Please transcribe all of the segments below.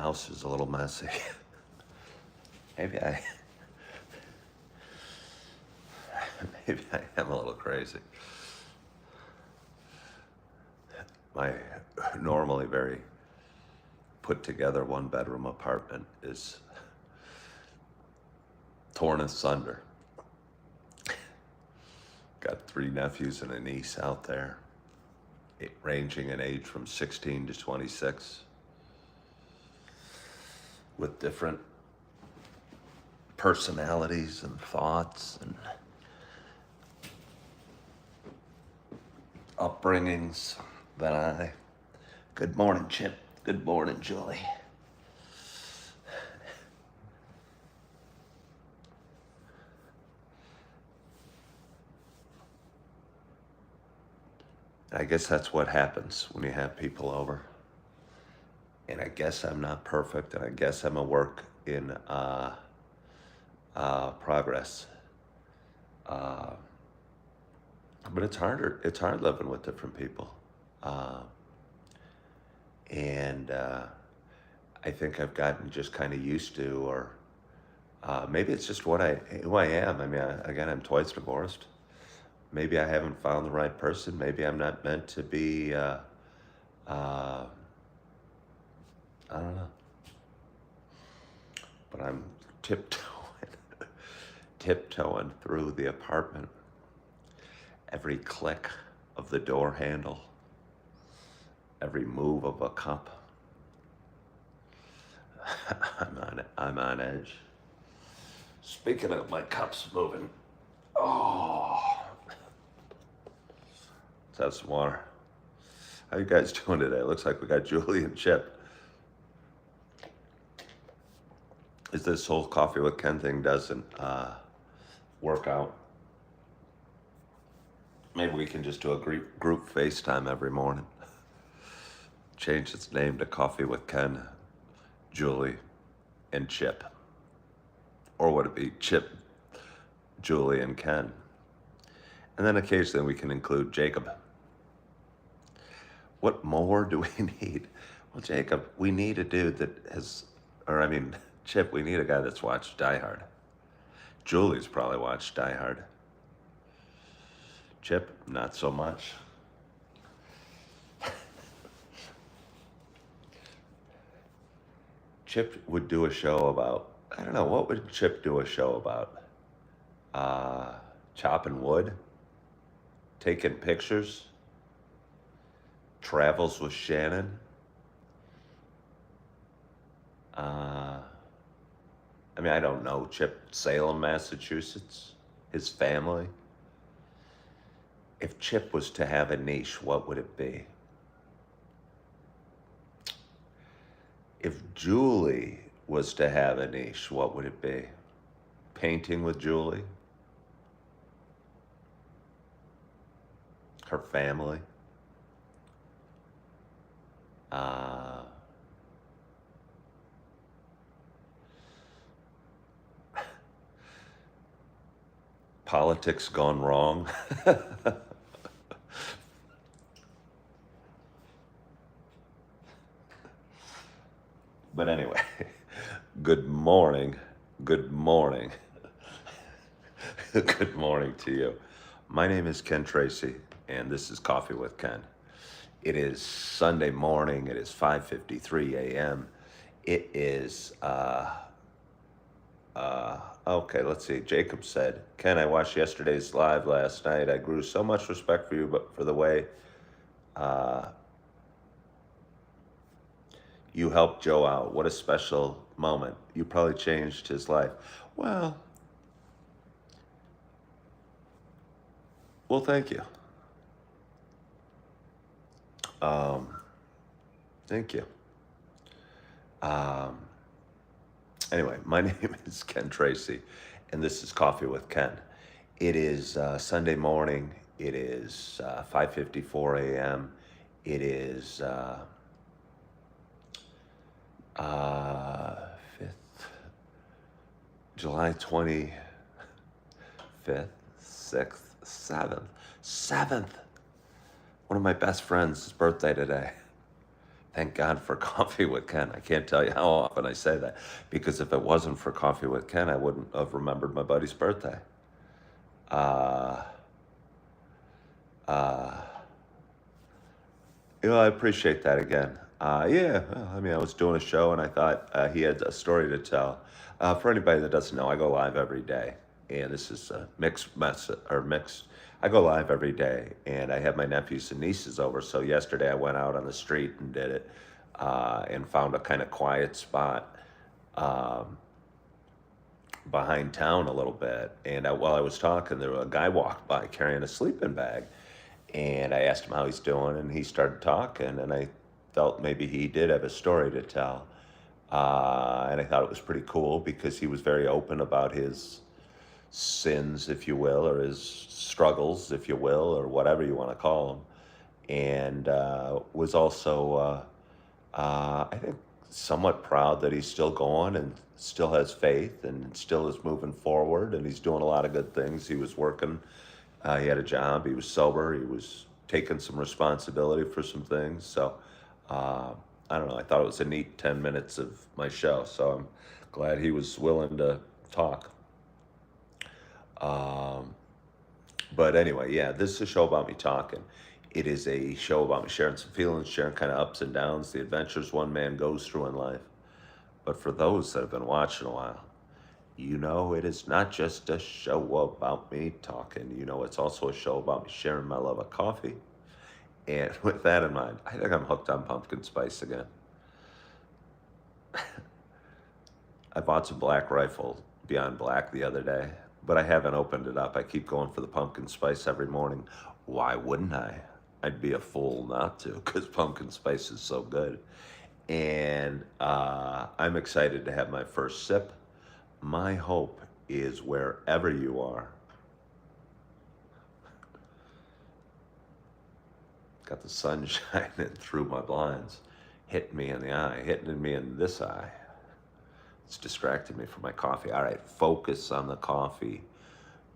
house is a little messy. maybe I, maybe I am a little crazy. My normally very put together one bedroom apartment is torn asunder. Got 3 nephews and a niece out there, ranging in age from 16 to 26, with different personalities and thoughts and upbringings than I. Good morning, Chip. Good morning, Julie. I guess that's what happens when you have people over. And I guess I'm not perfect, and I guess I'm a work in progress. But it's harder. It's hard living with different people. And I think I've gotten just kind of used to, or maybe it's just who I am. I mean, again, I'm twice divorced. Maybe I haven't found the right person. Maybe I'm not meant to be, I don't know. But I'm tiptoeing through the apartment. Every click of the door handle, every move of a cup. I'm on edge. Speaking of my cups moving, let's have some water. How you guys doing today? Looks like we got Julie and Chip. If this whole coffee with Ken thing doesn't work out, maybe we can just do a group FaceTime every morning. Change its name to Coffee with Ken, Julie, and Chip. Or would it be Chip, Julie, and Ken? And then occasionally we can include Jacob. What more do we need? Well, Jacob, we need a dude that has, Chip, we need a guy that's watched Die Hard. Julie's probably watched Die Hard. Chip, not so much. Chip would do a show about, I don't know, what would Chip do a show about? Chopping wood? Taking pictures? Travels with Shannon? I don't know. Chip, Salem, Massachusetts? His family? If Chip was to have a niche, what would it be? If Julie was to have a niche, what would it be? Painting with Julie? Her family? Politics gone wrong? But anyway, good morning. Good morning. Good morning to you. My name is Ken Tracy, and this is Coffee with Ken. It is Sunday morning. It is 5:53 a.m. It is, okay, let's see. Jacob said, Ken, I watched yesterday's live last night. I grew so much respect for you, but for the way you helped Joe out. What a special moment. You probably changed his life. Well, thank you. Thank you. Anyway, my name is Ken Tracy, and this is Coffee with Ken. It is Sunday morning. It is 5:54 a.m. It is July 25th, 6th, 7th. One of my best friends' birthday today. Thank God for Coffee with Ken. I can't tell you how often I say that because if it wasn't for Coffee with Ken, I wouldn't have remembered my buddy's birthday. Uh, uh, I appreciate that again. Yeah, well, I mean, I was doing a show and I thought he had a story to tell. For anybody that doesn't know, I go live every day, and this is a mixed mess or mixed. I go live every day, and I have my nephews and nieces over. So yesterday I went out on the street and did it, and found a kind of quiet spot um, behind town a little bit. And while I was talking, there was a guy walked by carrying a sleeping bag, and I asked him how he's doing, and he started talking, and I felt maybe he did have a story to tell. And I thought it was pretty cool because he was very open about his sins, if you will, or his struggles, if you will, or whatever you want to call them, and was also, I think, somewhat proud that he's still going and still has faith and still is moving forward, and he's doing a lot of good things. He was working, he had a job, he was sober, he was taking some responsibility for some things. So, uh, I don't know, I thought it was a neat 10 minutes of my show, so I'm glad he was willing to talk. Um, but anyway, yeah, this is a show about me talking. It is a show about me sharing some feelings, sharing kind of ups and downs, the adventures one man goes through in life. But for those that have been watching a while, it is not just a show about me talking. It's also a show about me sharing my love of coffee. And with that in mind, I think I'm hooked on pumpkin spice again. I bought some Black Rifle Beyond Black the other day, but I haven't opened it up. I keep going for the pumpkin spice every morning. Why wouldn't I? I'd be a fool not to because pumpkin spice is so good. And I'm excited to have my first sip. My hope is wherever you are, got the sun shining through my blinds, hitting me in the eye, hitting me in this eye. It's distracted me from my coffee. All right, focus on the coffee.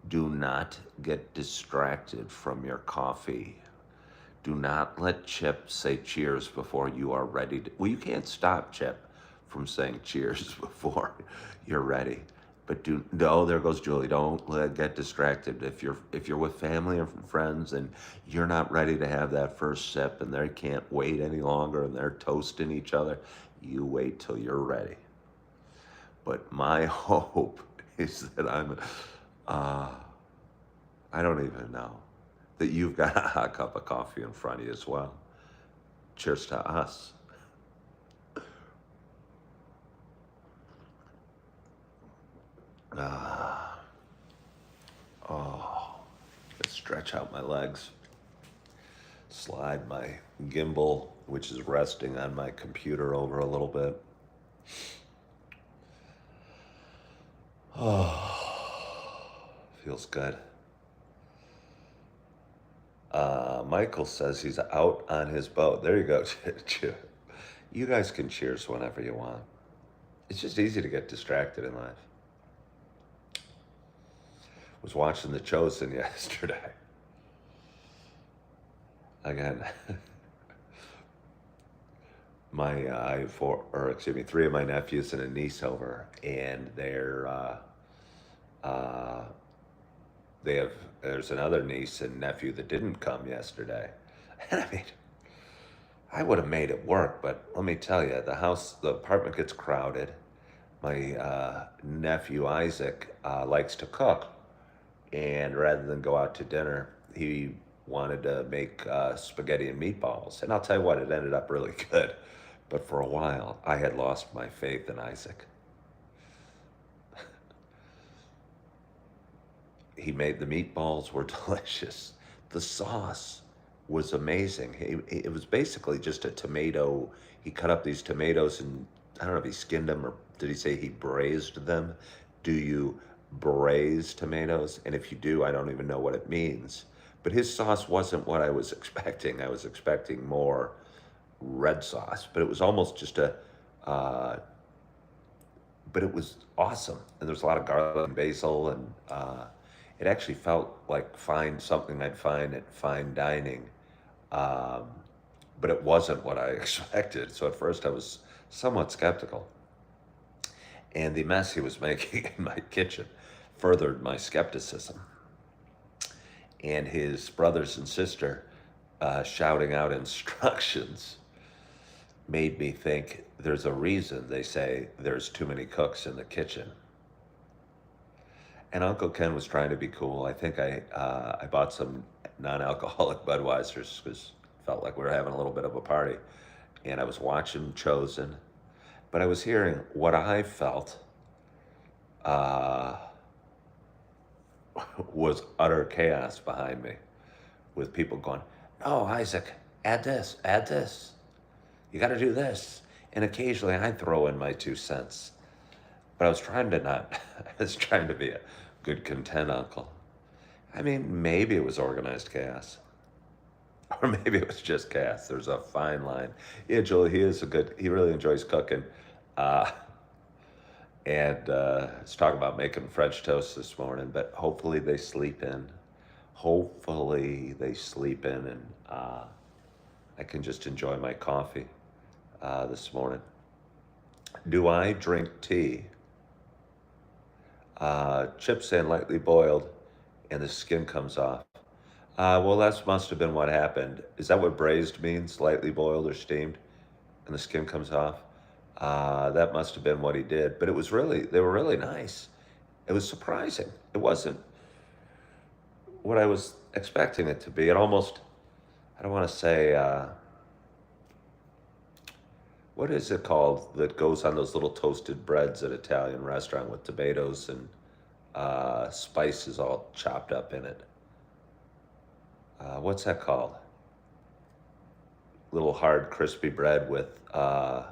Do not get distracted from your coffee. Do not let Chip say cheers before you are ready to. Well, you can't stop Chip from saying cheers before you're ready. But no, there goes Julie. Don't get distracted. If you're with family and friends and you're not ready to have that first sip and they can't wait any longer and they're toasting each other, you wait till you're ready. But my hope is that uh, I don't even know, that you've got a hot cup of coffee in front of you as well. Cheers to us. Ah, oh, let's stretch out my legs, slide my gimbal, which is resting on my computer, over a little bit. Oh, feels good. Michael says he's out on his boat. There you go. You guys can cheers whenever you want. It's just easy to get distracted in life. Was watching The Chosen yesterday. Again, I have three of my nephews and a niece over, and uh, they have. There's another niece and nephew that didn't come yesterday, and I mean, I would have made it work, but let me tell you, the apartment gets crowded. My nephew Isaac likes to cook, and rather than go out to dinner, he wanted to make spaghetti and meatballs. And I'll tell you what, it ended up really good. But for a while, I had lost my faith in Isaac. He made the meatballs were delicious. The sauce was amazing. It was basically just a tomato. He cut up these tomatoes and I don't know if he skinned them or did he say he braised them? Do you braise tomatoes? And if you do, I don't even know what it means. But his sauce wasn't what I was expecting. I was expecting more red sauce, but it was almost just uh, but it was awesome. And there was a lot of garlic and basil, and it actually felt like something I'd find at fine dining. Um, but it wasn't what I expected. So at first I was somewhat skeptical. And the mess he was making in my kitchen furthered my skepticism. And his brothers and sister shouting out instructions made me think there's a reason they say there's too many cooks in the kitchen. And Uncle Ken was trying to be cool. I think I bought some non-alcoholic Budweisers because it felt like we were having a little bit of a party. And I was watching Chosen, but I was hearing what I felt uh, was utter chaos behind me, with people going, "No, Isaac, add this, add this. You got to do this." And occasionally I throw in my 2 cents. But I was trying to not, I was trying to be a good, content uncle. I mean, maybe it was organized chaos. Or maybe it was just chaos. There's a fine line. Yeah, Julie, he really enjoys cooking. Uh, and let's talk about making French toast this morning, but hopefully they sleep in. Hopefully they sleep in, and I can just enjoy my coffee this morning. Do I drink tea? Chips in lightly boiled, and the skin comes off. Well, that must have been what happened. Is that what braised means? Lightly boiled or steamed, and the skin comes off? That must have been what he did. But they were really nice. It was surprising. It wasn't what I was expecting it to be. It almost, I don't want to say, what is it called that goes on those little toasted breads at Italian restaurant with tomatoes and spices all chopped up in it? What's that called? Little hard, crispy bread with, I'm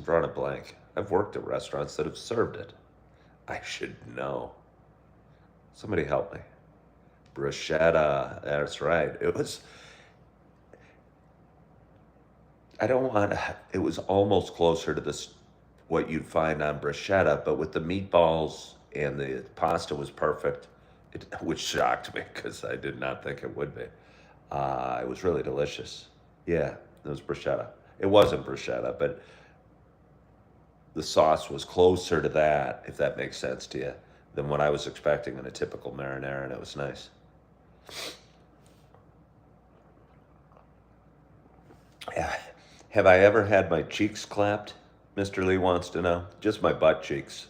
drawing a blank. I've worked at restaurants that have served it. I should know. Somebody help me. Bruschetta, that's right. It was almost closer to what you'd find on bruschetta, but with the meatballs and the pasta was perfect, which shocked me because I did not think it would be. It was really delicious. Yeah, it was bruschetta. It wasn't bruschetta, but the sauce was closer to that, if that makes sense to you, than what I was expecting in a typical marinara, and it was nice. Yeah. Have I ever had my cheeks clapped? Mr. Lee wants to know. Just my butt cheeks.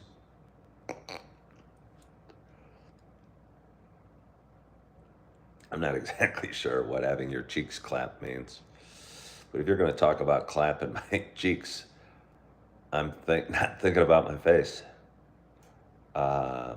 I'm not exactly sure what having your cheeks clapped means. But if you're going to talk about clapping my cheeks, I'm not thinking about my face. Uh,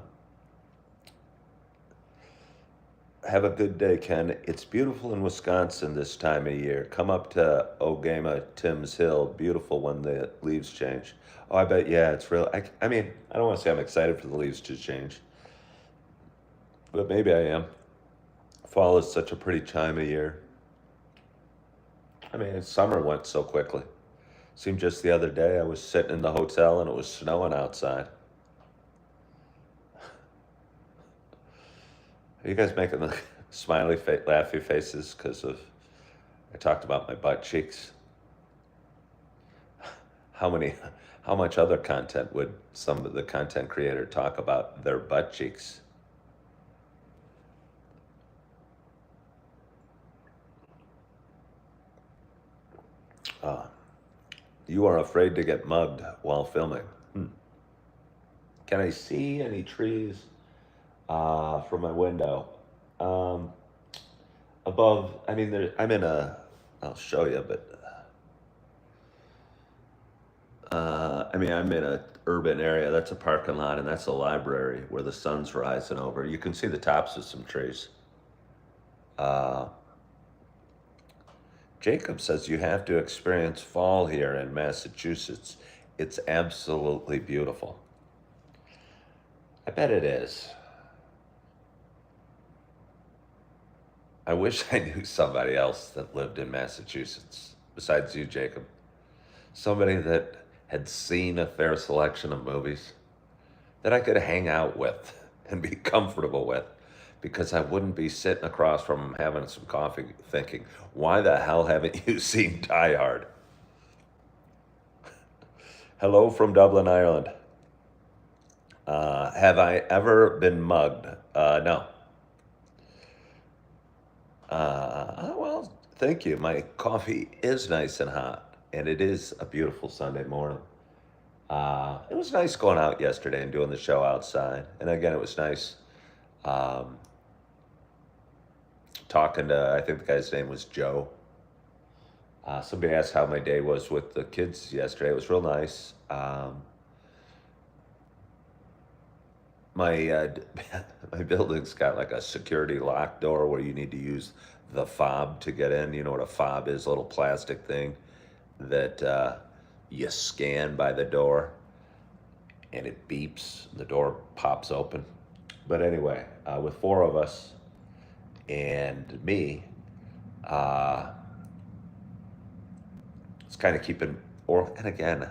have a good day, Ken. It's beautiful in Wisconsin this time of year. Come up to Ogama, Timms Hill. Beautiful when the leaves change. Oh, I bet, yeah, it's real. I mean, I don't want to say I'm excited for the leaves to change, but maybe I am. Fall is such a pretty time of year. I mean, summer went so quickly. Seemed just the other day I was sitting in the hotel and it was snowing outside. Are you guys making the laughy faces because I talked about my butt cheeks? How much other content would some of the content creator talk about their butt cheeks? You are afraid to get mugged while filming. Can I see any trees from my window? Um, Above, I mean, I'll show you, but I mean, I'm in a urban area. That's a parking lot, and that's a library where the sun's rising over. You can see the tops of some trees. Uh, Jacob says you have to experience fall here in Massachusetts. It's absolutely beautiful. I bet it is. I wish I knew somebody else that lived in Massachusetts besides you, Jacob. Somebody that had seen a fair selection of movies that I could hang out with and be comfortable with, because I wouldn't be sitting across from him having some coffee thinking, why the hell haven't you seen Die Hard? Hello from Dublin, Ireland. Have I ever been mugged? No. Well, thank you. My coffee is nice and hot, and it is a beautiful Sunday morning. It was nice going out yesterday and doing the show outside. And again, it was nice um, talking to, I think the guy's name was Joe. Somebody asked how my day was with the kids yesterday. It was real nice. My my building's got like a security lock door where you need to use the fob to get in. You know what a fob is? A little plastic thing that you scan by the door, and it beeps. The door pops open. But anyway, with four of us and me, uh, it's kind of keeping. Or and again,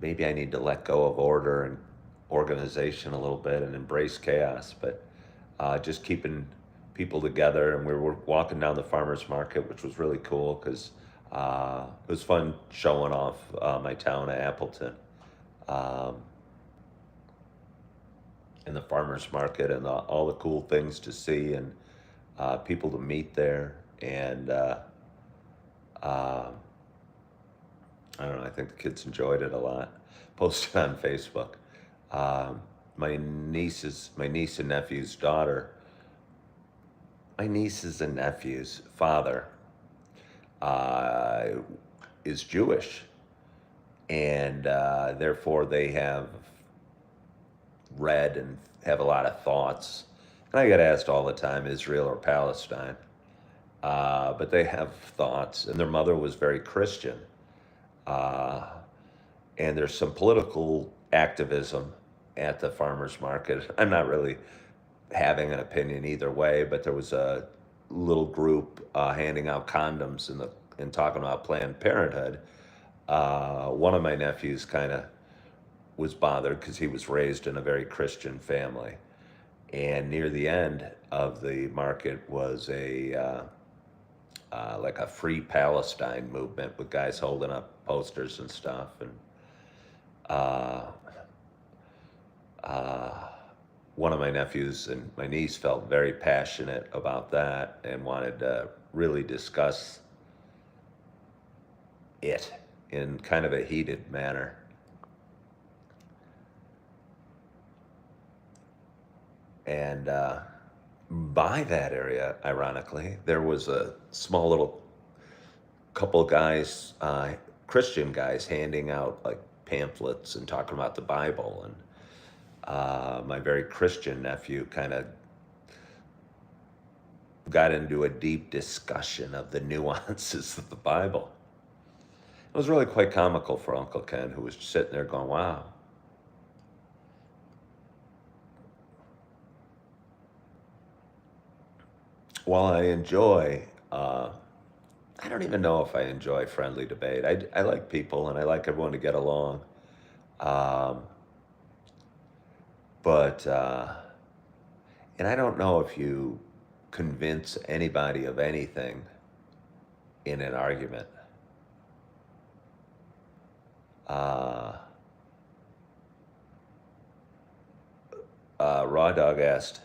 maybe I need to let go of order and organization a little bit and embrace chaos, but just keeping people together. And we were walking down the farmers market, which was really cool because it was fun showing off my town of Appleton um, and the farmers market and all the cool things to see and people to meet there. And uh, I don't know, I think the kids enjoyed it a lot. Posted on Facebook. Um, my niece and nephew's daughter, my nieces and nephew's father uh, is Jewish, and therefore they have read and have a lot of thoughts. And I get asked all the time, Israel or Palestine, but they have thoughts, and their mother was very Christian. Uh, and there's some political activism at the farmers market. I'm not really having an opinion either way, but there was a little group handing out condoms and talking about Planned Parenthood. One of my nephews kind of was bothered because he was raised in a very Christian family, and near the end of the market was a like a free Palestine movement with guys holding up posters and stuff, and uh, uh, one of my nephews and my niece felt very passionate about that and wanted to really discuss it in kind of a heated manner. And by that area, ironically, there was a small little couple guys, Christian guys, handing out like pamphlets and talking about the Bible. And my very Christian nephew kind of got into a deep discussion of the nuances of the Bible. It was really quite comical for Uncle Ken, who was sitting there going, wow. While I enjoy, I don't even know if I enjoy friendly debate. I like people and I like everyone to get along. Um, but, and I don't know if you convince anybody of anything in an argument. Uh, Raw Dog asked,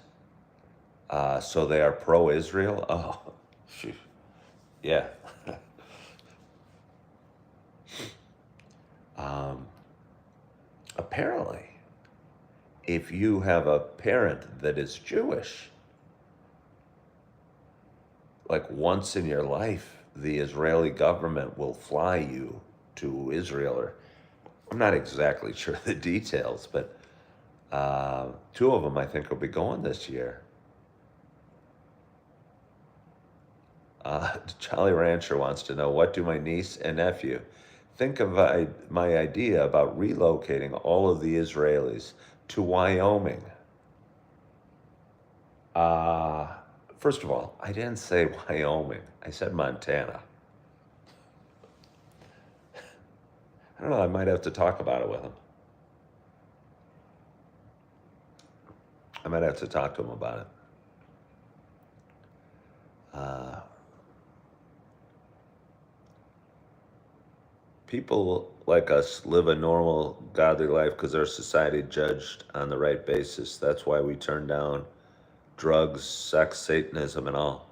so they are pro-Israel? Oh, phew. Yeah. um, Apparently, if you have a parent that is Jewish, like once in your life, the Israeli government will fly you to Israel. Or I'm not exactly sure the details, but two of them I think will be going this year. Jolly Rancher wants to know, what do my niece and nephew think of my idea about relocating all of the Israelis to Wyoming? Uh, First of all, I didn't say Wyoming. I said Montana. I don't know. I might have to talk about it with him. I might have to talk to him about it. People like us live a normal, godly life because our society judged on the right basis. That's why we turn down drugs, sex, Satanism, and all.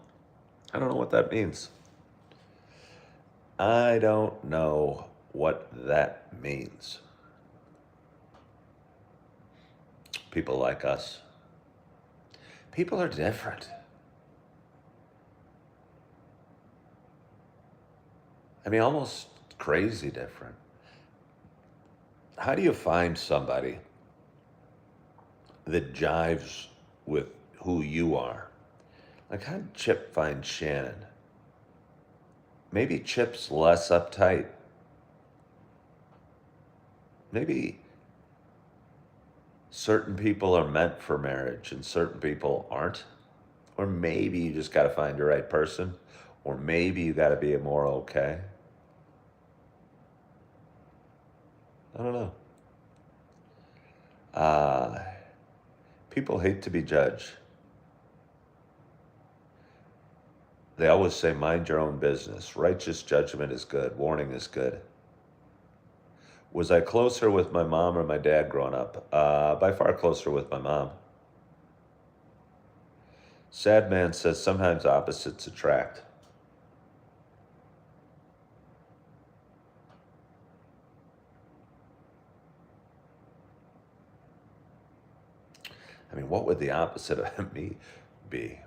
I don't know what that means. I don't know what that means. People like us. People are different. I mean, almost crazy different. How do you find somebody that jives with who you are? Like, how did Chip find Shannon? Maybe Chip's less uptight. Maybe certain people are meant for marriage and certain people aren't. Or maybe you just got to find the right person. Or maybe you got to be more okay. I don't know. Uh, People hate to be judged. They always say, mind your own business. Righteous judgment is good. Warning is good. Was I closer with my mom or my dad growing up? By far closer with my mom. Sad Man says sometimes opposites attract. I mean, what would the opposite of me be?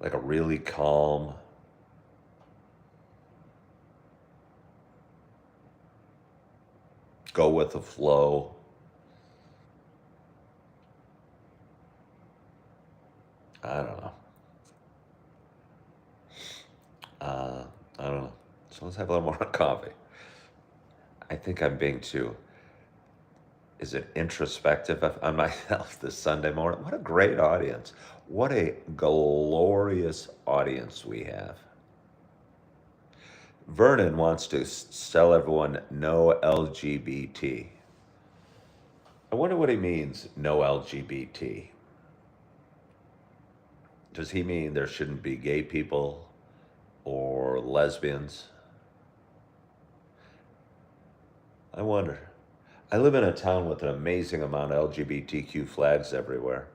Like a really calm, go with the flow. I don't know. I don't know. So let's have a little more coffee. I think I'm being too, is it introspective on myself this Sunday morning? What a great audience. What a glorious audience we have. Vernon wants to tell everyone no LGBT. I wonder what he means, no LGBT. Does he mean there shouldn't be gay people or lesbians? I wonder. I live in a town with an amazing amount of LGBTQ flags everywhere.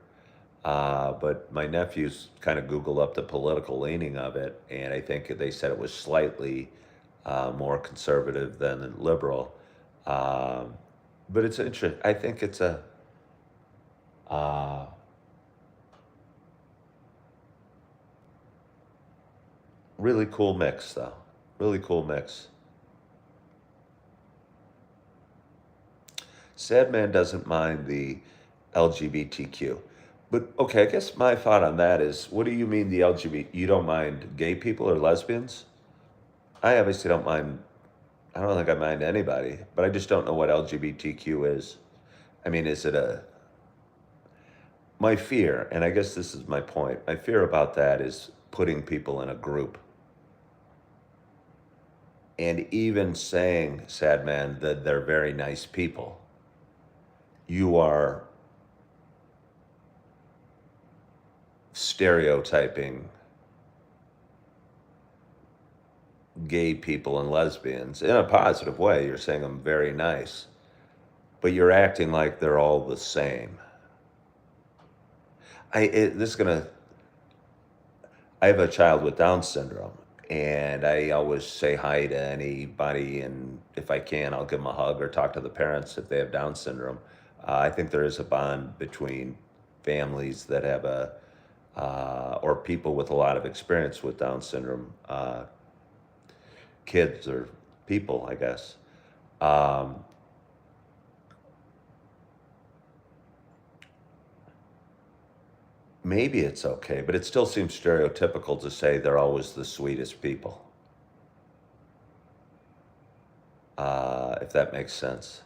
But my nephews kind of Googled up the political leaning of it, and I think they said it was slightly more conservative than liberal. Um, but it's interesting. I think it's a uh, really cool mix, though. Really cool mix. Sad Man doesn't mind the LGBTQ. But okay, I guess my thought on that is, what do you mean the LGBT? You don't mind gay people or lesbians? I obviously don't mind. I don't think I mind anybody, but I just don't know what LGBTQ is. I mean, is it a my fear, and I guess this is my point. My fear about that is putting people in a group. And even saying, sad man, that they're very nice people. You are stereotyping gay people and lesbians in a positive way. You're saying I'm very nice, but you're acting like they're all the same. This is gonna. I have a child with Down syndrome, and I always say hi to anybody, and if I can, I'll give them a hug or talk to the parents if they have Down syndrome. I think there is a bond between families that have or people with a lot of experience with Down syndrome, kids or people, I guess. Um, Maybe it's okay, but it still seems stereotypical to say they're always the sweetest people, if that makes sense.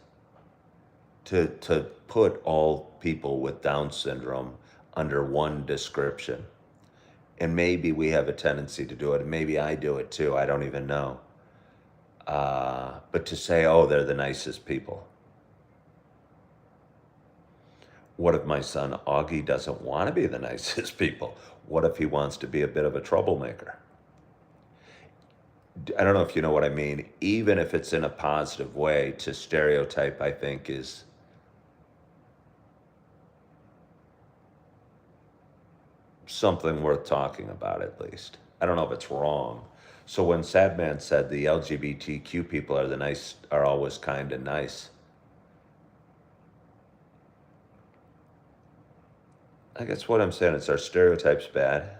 To put all people with Down syndrome under one description. And maybe we have a tendency to do it, and maybe I do it too. I don't even know. But to say, oh, they're the nicest people. What if my son Augie doesn't want to be the nicest people? What if he wants to be a bit of a troublemaker? I don't know if you know what I mean. Even if it's in a positive way, to stereotype, I think, is something worth talking about at least. I don't know if it's wrong. So when Sadman said the LGBTQ people are are always kind and nice, I guess what I'm saying is, are stereotypes bad?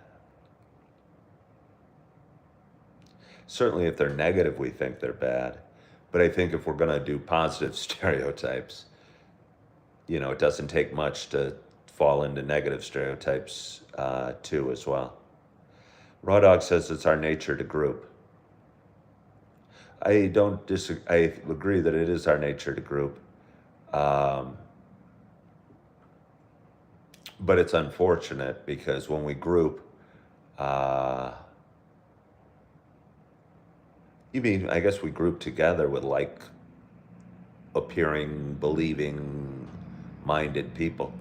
Certainly if they're negative, we think they're bad. But I think if we're going to do positive stereotypes, it doesn't take much to fall into negative stereotypes too as well. Raw Dog says it's our nature to group. I don't disagree. I agree that it is our nature to group. Um, but it's unfortunate because when we group, uh, I guess we group together with like appearing, believing minded people.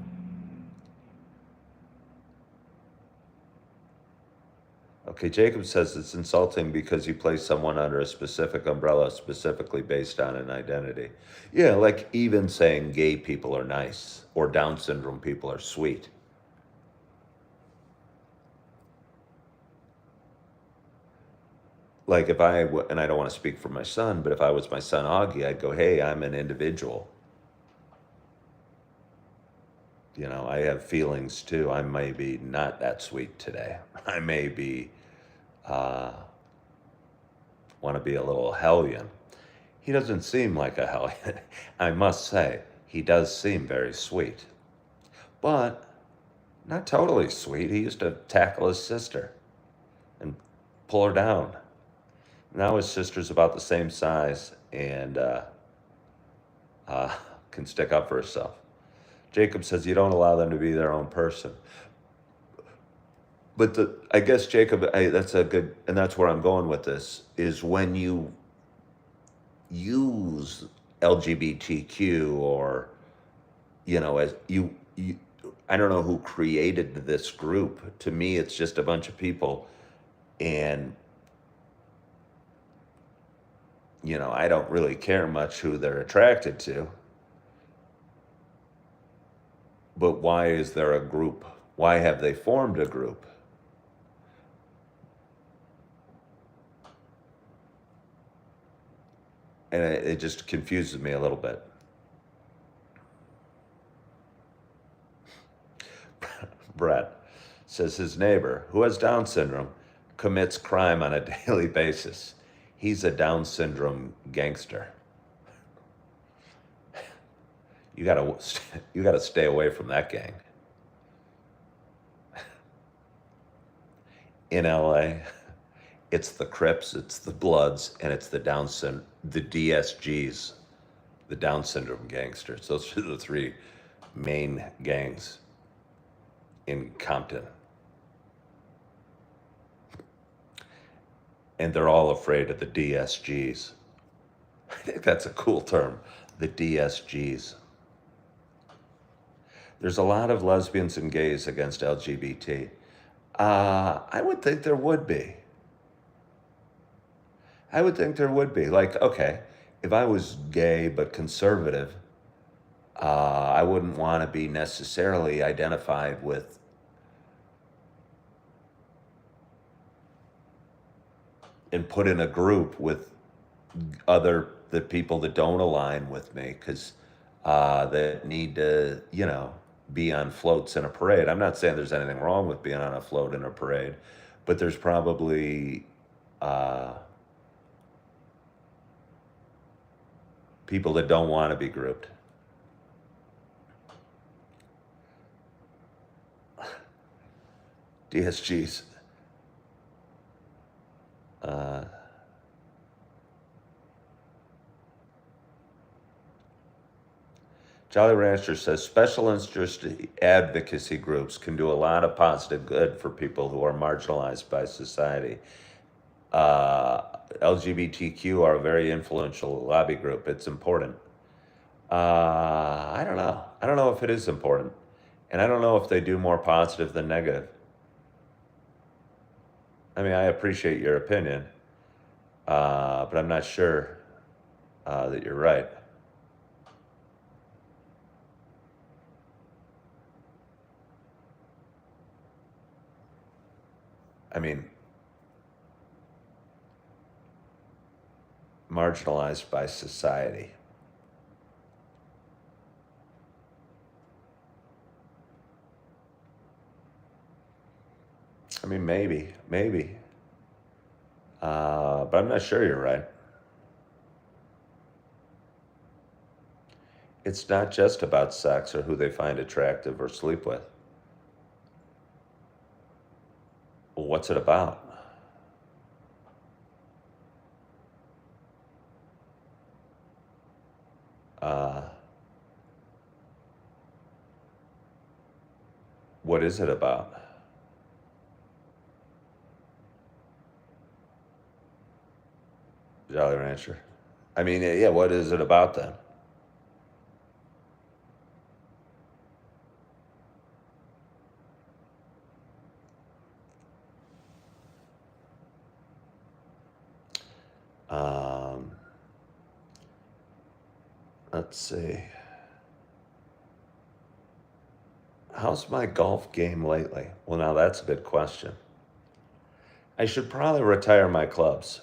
Okay, Jacob says it's insulting because you place someone under a specific umbrella specifically based on an identity. Yeah, like even saying gay people are nice or Down syndrome people are sweet. Like if and I don't want to speak for my son, but if I was my son Augie, I'd go, hey, I'm an individual. I have feelings too. I may be not that sweet today. I may be, uh, want to be a little hellion. He doesn't seem like a hellion. I must say, he does seem very sweet. But not totally sweet. He used to tackle his sister and pull her down. Now his sister's about the same size and uh, can stick up for herself. Jacob says you don't allow them to be their own person. But I guess, Jacob, that's a good, and that's where I'm going with this, is when you use LGBTQ or, as you, I don't know who created this group. To me, it's just a bunch of people. And, I don't really care much who they're attracted to. But why is there a group? Why have they formed a group? And it just confuses me a little bit. Brett says his neighbor, who has Down syndrome, commits crime on a daily basis. He's a Down syndrome gangster. You gotta stay away from that gang. In LA, it's the Crips, it's the Bloods, and it's the the DSGs, the Down syndrome gangsters. Those are the three main gangs in Compton. And they're all afraid of the DSGs. I think that's a cool term, the DSGs. There's a lot of lesbians and gays against LGBT. I would think there would be. I would think there would be. Like, okay, if I was gay but conservative, I wouldn't want to be necessarily identified with and put in a group with the people that don't align with me because that need to, be on floats in a parade. I'm not saying there's anything wrong with being on a float in a parade, but there's probably people that don't want to be grouped. DSGs. Jolly Rancher says special interest advocacy groups can do a lot of positive good for people who are marginalized by society. LGBTQ are a very influential lobby group. It's important. I don't know. I don't know if it is important. And I don't know if they do more positive than negative. I mean, I appreciate your opinion. But I'm not sure that you're right. I mean, marginalized by society. I mean, maybe. But I'm not sure you're right. It's not just about sex or who they find attractive or sleep with. Well, what's it about? Uh, what is it about? Jolly Rancher. I mean, yeah, what is it about then? Um, let's see. How's my golf game lately? Well, now that's a good question. I should probably retire my clubs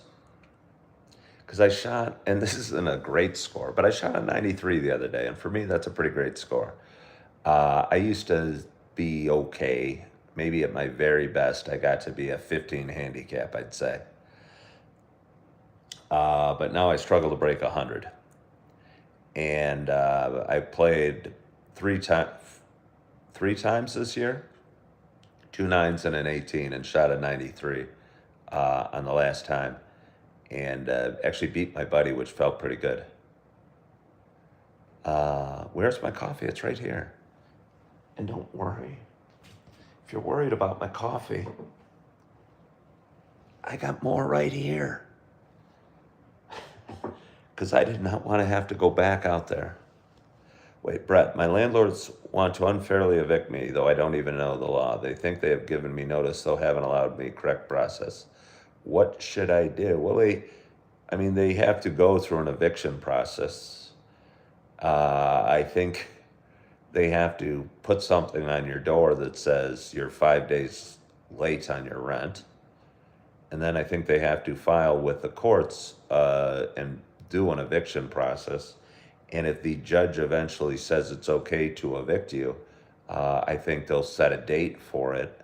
because I shot, and this isn't a great score, but I shot a 93 the other day, and for me, that's a pretty great score. I used to be okay. Maybe at my very best, I got to be a 15 handicap, I'd say. But now I struggle to break 100. And I played three times, three times this year, two nines and an 18, and shot a 93 on the last time, and actually beat my buddy, which felt pretty good. Where's my coffee? It's right here. And don't worry. If you're worried about my coffee, I got more right here. Because I did not want to have to go back out there. Wait, Brett, my landlords want to unfairly evict me, though I don't even know the law. They think they have given me notice, though haven't allowed me correct process. What should I do? Well, they have to go through an eviction process. I think they have to put something on your door that says you're 5 days late on your rent. And then I think they have to file with the courts and do an eviction process. And if the judge eventually says it's okay to evict you, I think they'll set a date for it,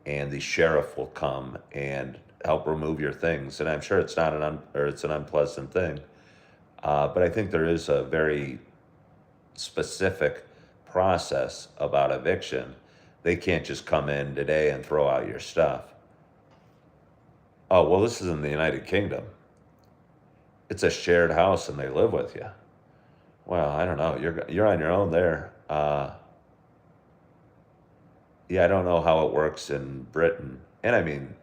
and the sheriff will come and help remove your things. And I'm sure it's not it's an unpleasant thing, but I think there is a very specific process about eviction. They can't just come in today and throw out your stuff. Oh, well, this is in the United Kingdom. It's a shared house and they live with you. Well, I don't know. You're on your own there. Yeah, I don't know how it works in Britain. And I mean,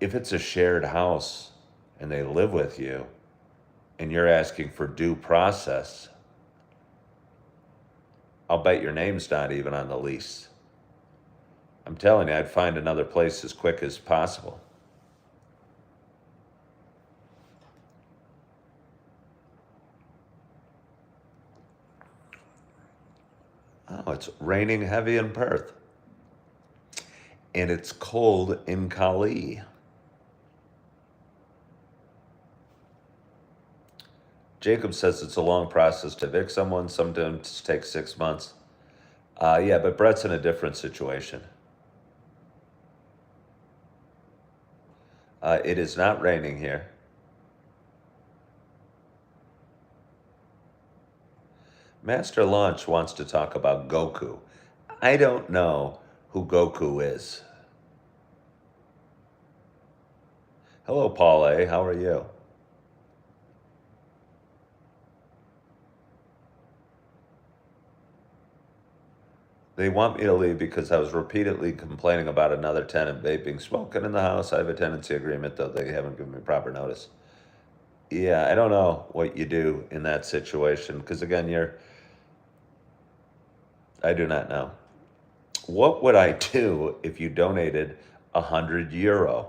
if it's a shared house and they live with you and you're asking for due process, I'll bet your name's not even on the lease. I'm telling you, I'd find another place as quick as possible. Oh, it's raining heavy in Perth. And it's cold in Cali. Jacob says it's a long process to evict someone. Sometimes it takes 6 months. Yeah, but Brett's in a different situation. It is not raining here. Master Launch wants to talk about Goku. I don't know who Goku is. Hello, Paul A. How are you? They want me to leave because I was repeatedly complaining about another tenant vaping, smoking in the house. I have a tenancy agreement, though they haven't given me proper notice. Yeah, I don't know what you do in that situation because, again, I do not know. What would I do if you donated €100?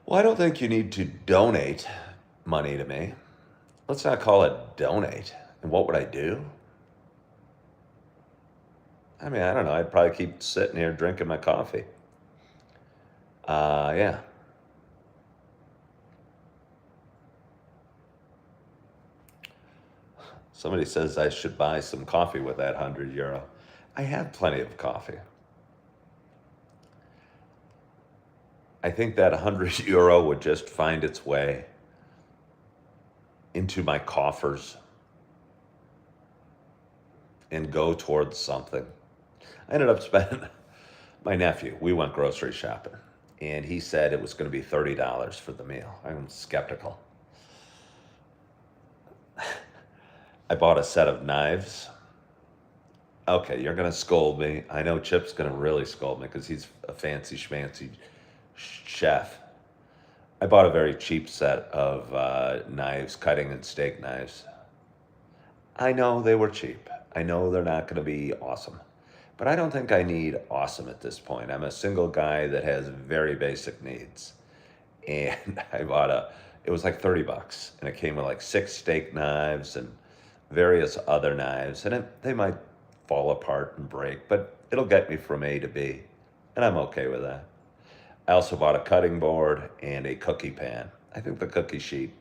Well, I don't think you need to donate money to me. Let's not call it donate. And what would I do? I mean, I don't know. I'd probably keep sitting here drinking my coffee. Yeah. Somebody says I should buy some coffee with that €100. I have plenty of coffee. I think that €100 would just find its way into my coffers and go towards something. I ended up spending, my nephew, we went grocery shopping, and he said it was going to be $30 for the meal. I'm skeptical. I bought a set of knives. Okay, you're going to scold me. I know Chip's going to really scold me because he's a fancy schmancy chef. I bought a very cheap set of knives, cutting and steak knives. I know they were cheap. I know they're not going to be awesome. But I don't think I need awesome at this point. I'm a single guy that has very basic needs. And it was like $30. And it came with like 6 steak knives and various other knives. And they might fall apart and break, but it'll get me from A to B. And I'm okay with that. I also bought a cutting board and a cookie pan. I think the cookie sheet,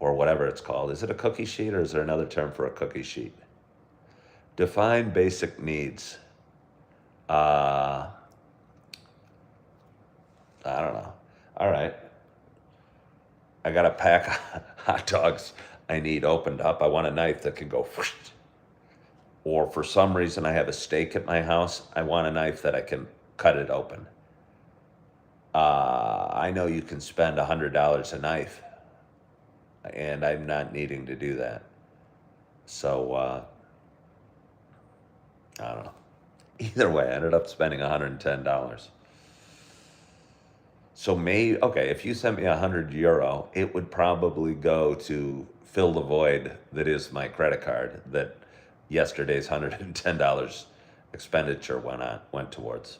or whatever it's called, is it a cookie sheet or is there another term for a cookie sheet? Define basic needs. I don't know. All right. I got a pack of hot dogs I need opened up. I want a knife that can go. Or for some reason, I have a steak at my house. I want a knife that I can cut it open. I know you can spend $100 a knife, and I'm not needing to do that. So, I don't know. Either way, I ended up spending $110. So okay, if you sent me €100, it would probably go to fill the void that is my credit card that yesterday's $110 expenditure went towards.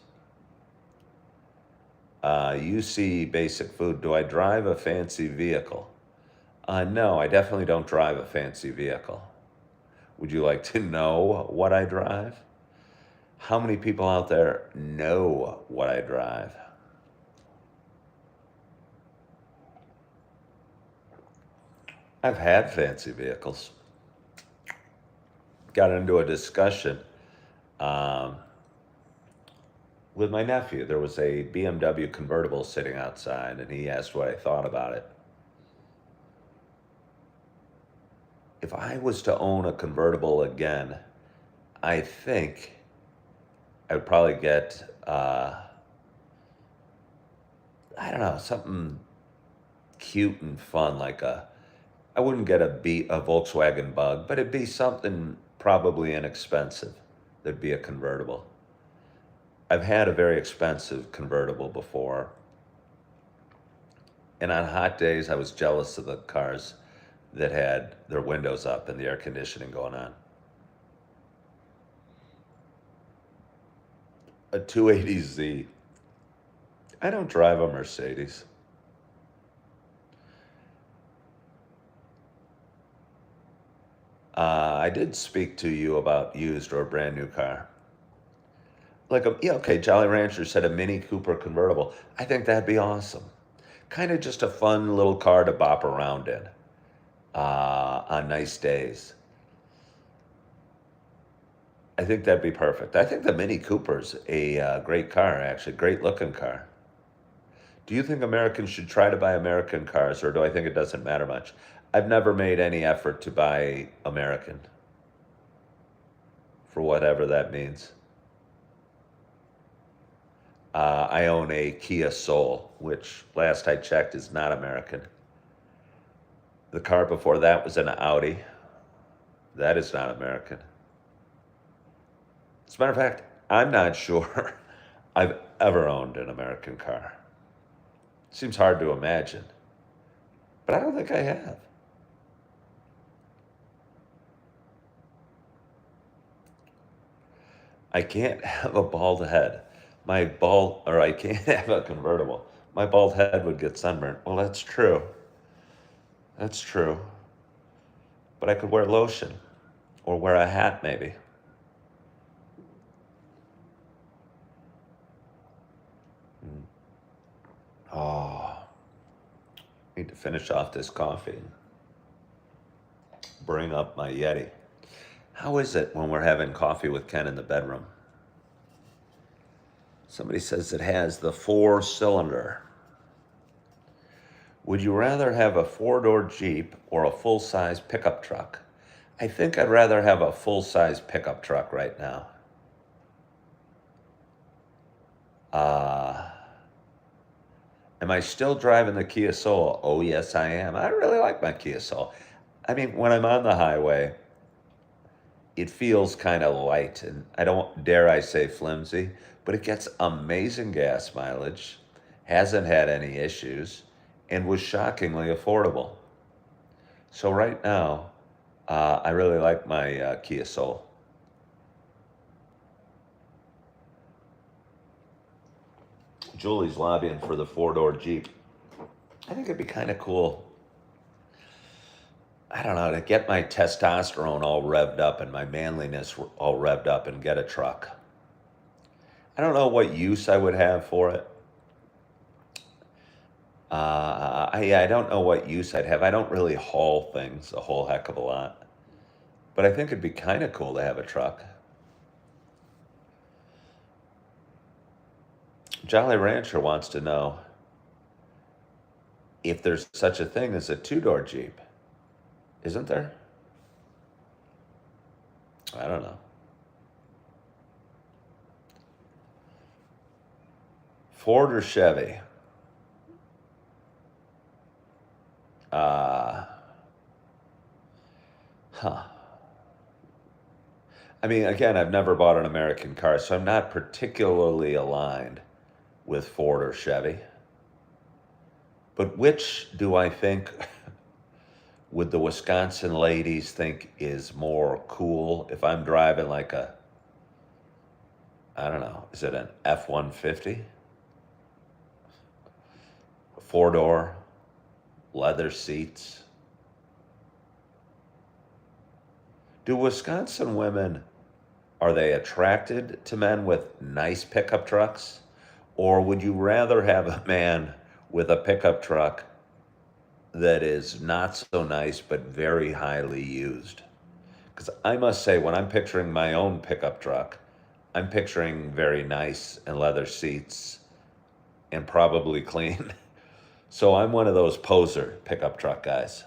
You see basic food. Do I drive a fancy vehicle? No, I definitely don't drive a fancy vehicle. Would you like to know what I drive? How many people out there know what I drive? I've had fancy vehicles. Got into a discussion with my nephew. There was a BMW convertible sitting outside, and he asked what I thought about it. If I was to own a convertible again, I think I would probably get, I don't know, something cute and fun, I wouldn't get a Volkswagen Bug, but it'd be something probably inexpensive. There'd be a convertible. I've had a very expensive convertible before. And on hot days, I was jealous of the cars that had their windows up and the air conditioning going on. A 280Z. I don't drive a Mercedes. I did speak to you about used or a brand new car. Yeah, okay, Jolly Rancher said a Mini Cooper convertible. I think that'd be awesome. Kind of just a fun little car to bop around in on nice days. I think that'd be perfect. I think the Mini Cooper's a great car, actually, great looking car. Do you think Americans should try to buy American cars, or do I think it doesn't matter much? I've never made any effort to buy American, for whatever that means. I own a Kia Soul, which last I checked is not American. The car before that was an Audi. That is not American. As a matter of fact, I'm not sure I've ever owned an American car. Seems hard to imagine, but I don't think I have. I can't have a bald head. I can't have a convertible. my bald head would get sunburned. Well, that's true. That's true. But I could wear lotion or wear a hat maybe. Oh, need to finish off this coffee and bring up my Yeti. How is it when we're having coffee with Ken in the bedroom? Somebody says it has the 4-cylinder. Would you rather have a 4-door Jeep or a full-size pickup truck? I think I'd rather have a full-size pickup truck right now. Am I still driving the Kia Soul? Oh, yes, I am. I really like my Kia Soul. I mean, when I'm on the highway, it feels kind of light, and I don't dare I say flimsy, but it gets amazing gas mileage, hasn't had any issues, and was shockingly affordable. So right now, I really like my Kia Soul. Julie's lobbying for the 4-door Jeep. I think it'd be kind of cool, I don't know, to get my testosterone all revved up and my manliness all revved up and get a truck. I don't know what use I would have for it. I don't know what use I'd have. I don't really haul things a whole heck of a lot. But I think it'd be kind of cool to have a truck. Jolly Rancher wants to know if there's such a thing as a 2-door Jeep. Isn't there? I don't know. Ford or Chevy? I mean, again, I've never bought an American car, so I'm not particularly aligned with Ford or Chevy. But which do I think would the Wisconsin ladies think is more cool if I'm driving like a, I don't know, is it an F-150? 4-door, leather seats. Do Wisconsin women, are they attracted to men with nice pickup trucks? Or would you rather have a man with a pickup truck that is not so nice but very highly used? Because I must say, when I'm picturing my own pickup truck, I'm picturing very nice and leather seats and probably clean. So I'm one of those poser pickup truck guys.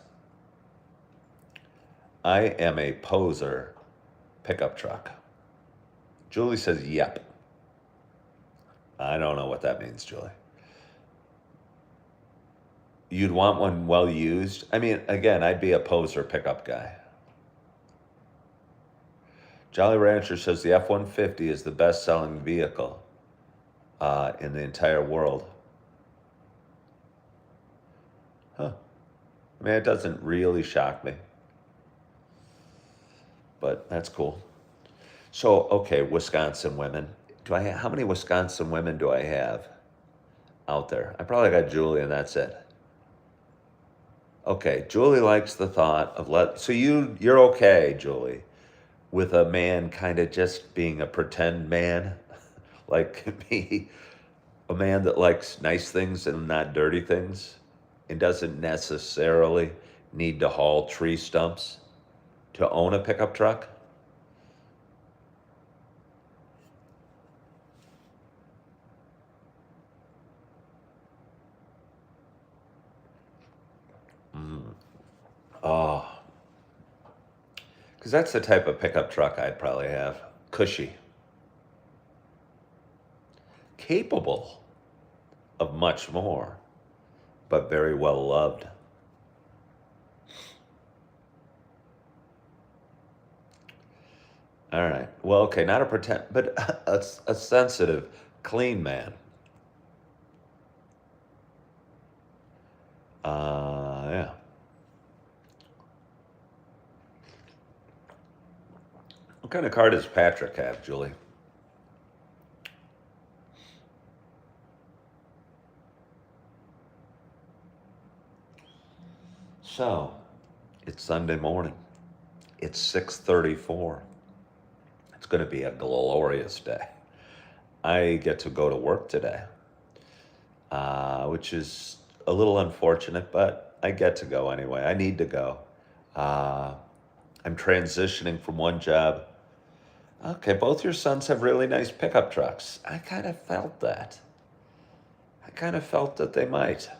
I am a poser pickup truck. Julie says, yep. I don't know what that means, Julie. You'd want one well used? I mean, again, I'd be a poser pickup guy. Jolly Rancher says the F-150 is the best-selling vehicle in the entire world. Huh. I mean, it doesn't really shock me. But that's cool. So, okay, Wisconsin women. How many Wisconsin women do I have out there? I probably got Julie and that's it. Okay, Julie likes the thought of so you're okay, Julie, with a man kind of just being a pretend man, like me, a man that likes nice things and not dirty things, and doesn't necessarily need to haul tree stumps to own a pickup truck? Oh, because that's the type of pickup truck I'd probably have. Cushy. Capable of much more, but very well loved. All right. Well, okay, not a pretend, but a sensitive, clean man. Yeah. What kind of car does Patrick have, Julie? – So, it's Sunday morning. It's 6:34. It's going to be a glorious day. I get to go to work today, which is a little unfortunate, but I get to go anyway. I need to go. Uh, I'm transitioning from one job. Okay, both your sons have really nice pickup trucks. I kind of felt that. I kind of felt that they might.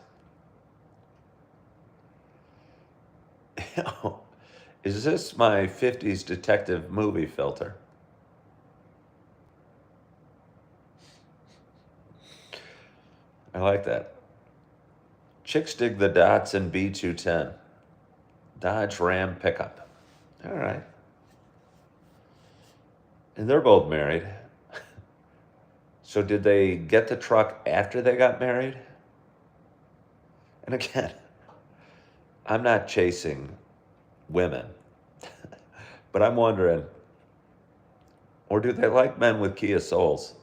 You know, is this my 50s detective movie filter? I like that. Chicks dig the Datsun B210. Dodge Ram pickup. All right. And they're both married. So did they get the truck after they got married? And again, I'm not chasing women, but I'm wondering, or do they like men with Kia Souls?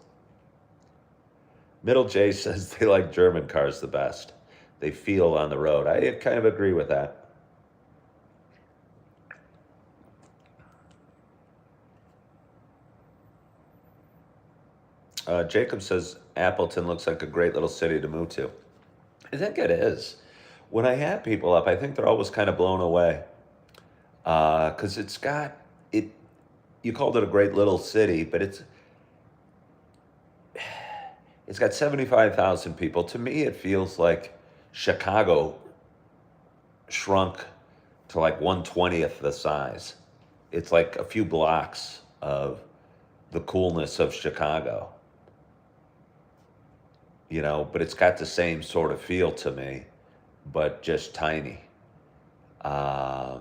Middle J says they like German cars the best. They feel on the road. I kind of agree with that. Jacob says Appleton looks like a great little city to move to. I think it is. When I have people up, I think they're always kind of blown away because it's got it. You called it a great little city, but it's got 75,000 people. To me, it feels like Chicago shrunk to like 1/20th the size. It's like a few blocks of the coolness of Chicago. You know, but it's got the same sort of feel to me, but just tiny. Uh,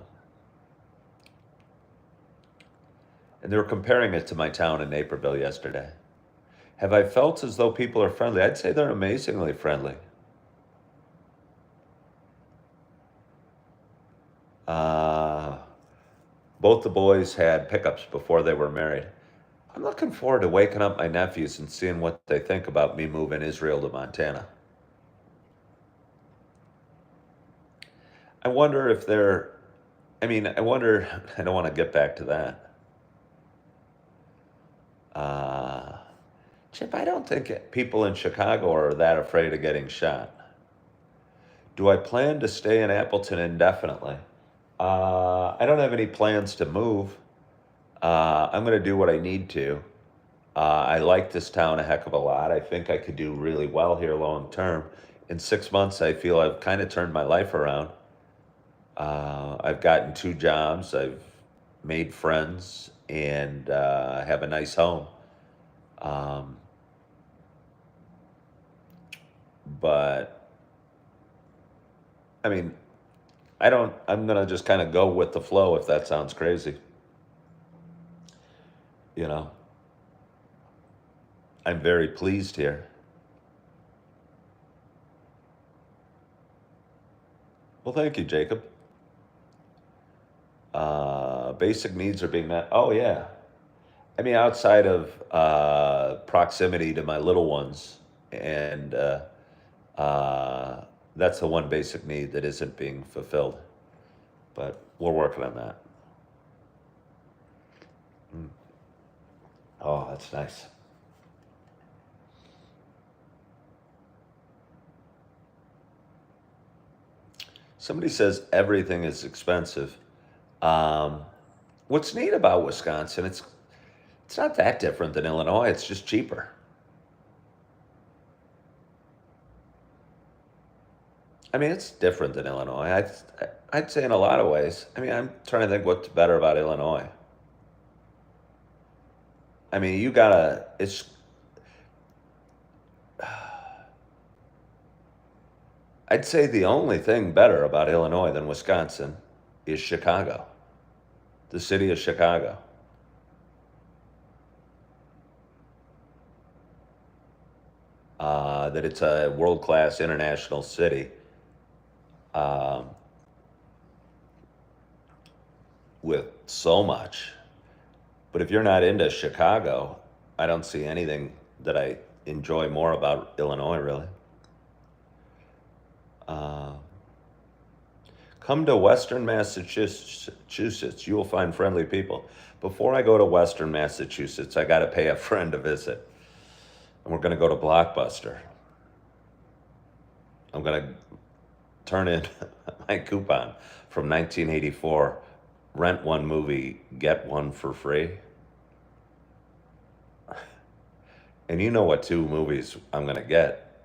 and they were comparing it to my town in Naperville yesterday. Have I felt as though people are friendly? I'd say they're amazingly friendly. Uh, both the boys had pickups before they were married. I'm looking forward to waking up my nephews and seeing what they think about me moving Israel to Montana. I wonder if they're, I wonder, I don't want to get back to that. Chip, I don't think people in Chicago are that afraid of getting shot. Do I plan to stay in Appleton indefinitely? I don't have any plans to move. I'm going to do what I need to. I like this town a heck of a lot. I think I could do really well here long term. In 6 months, I feel I've kind of turned my life around. I've gotten 2 jobs, I've made friends, and have a nice home. Um, but, I mean, I'm going to just kind of go with the flow if that sounds crazy. You know, I'm very pleased here. Well, thank you, Jacob. Basic needs are being met. Oh, yeah. I mean, outside of proximity to my little ones, and uh, that's the one basic need that isn't being fulfilled. But we're working on that. Mm. Oh, that's nice. Somebody says everything is expensive. Um, what's neat about Wisconsin, it's not that different than Illinois. It's just cheaper. I mean, it's different than Illinois. I'd say in a lot of ways. I mean, I'm trying to think what's better about Illinois. I mean, you gotta. It's. I'd say the only thing better about Illinois than Wisconsin is Chicago, the city of Chicago. That it's a world class international city um, with so much. But if you're not into Chicago, I don't see anything that I enjoy more about Illinois, really. A Come to Western Massachusetts. You will find friendly people. Before I go to Western Massachusetts, I got to pay a friend a visit. And we're going to go to Blockbuster. I'm going to turn in my coupon from 1984. Rent one movie, get one for free. And you know what two movies I'm going to get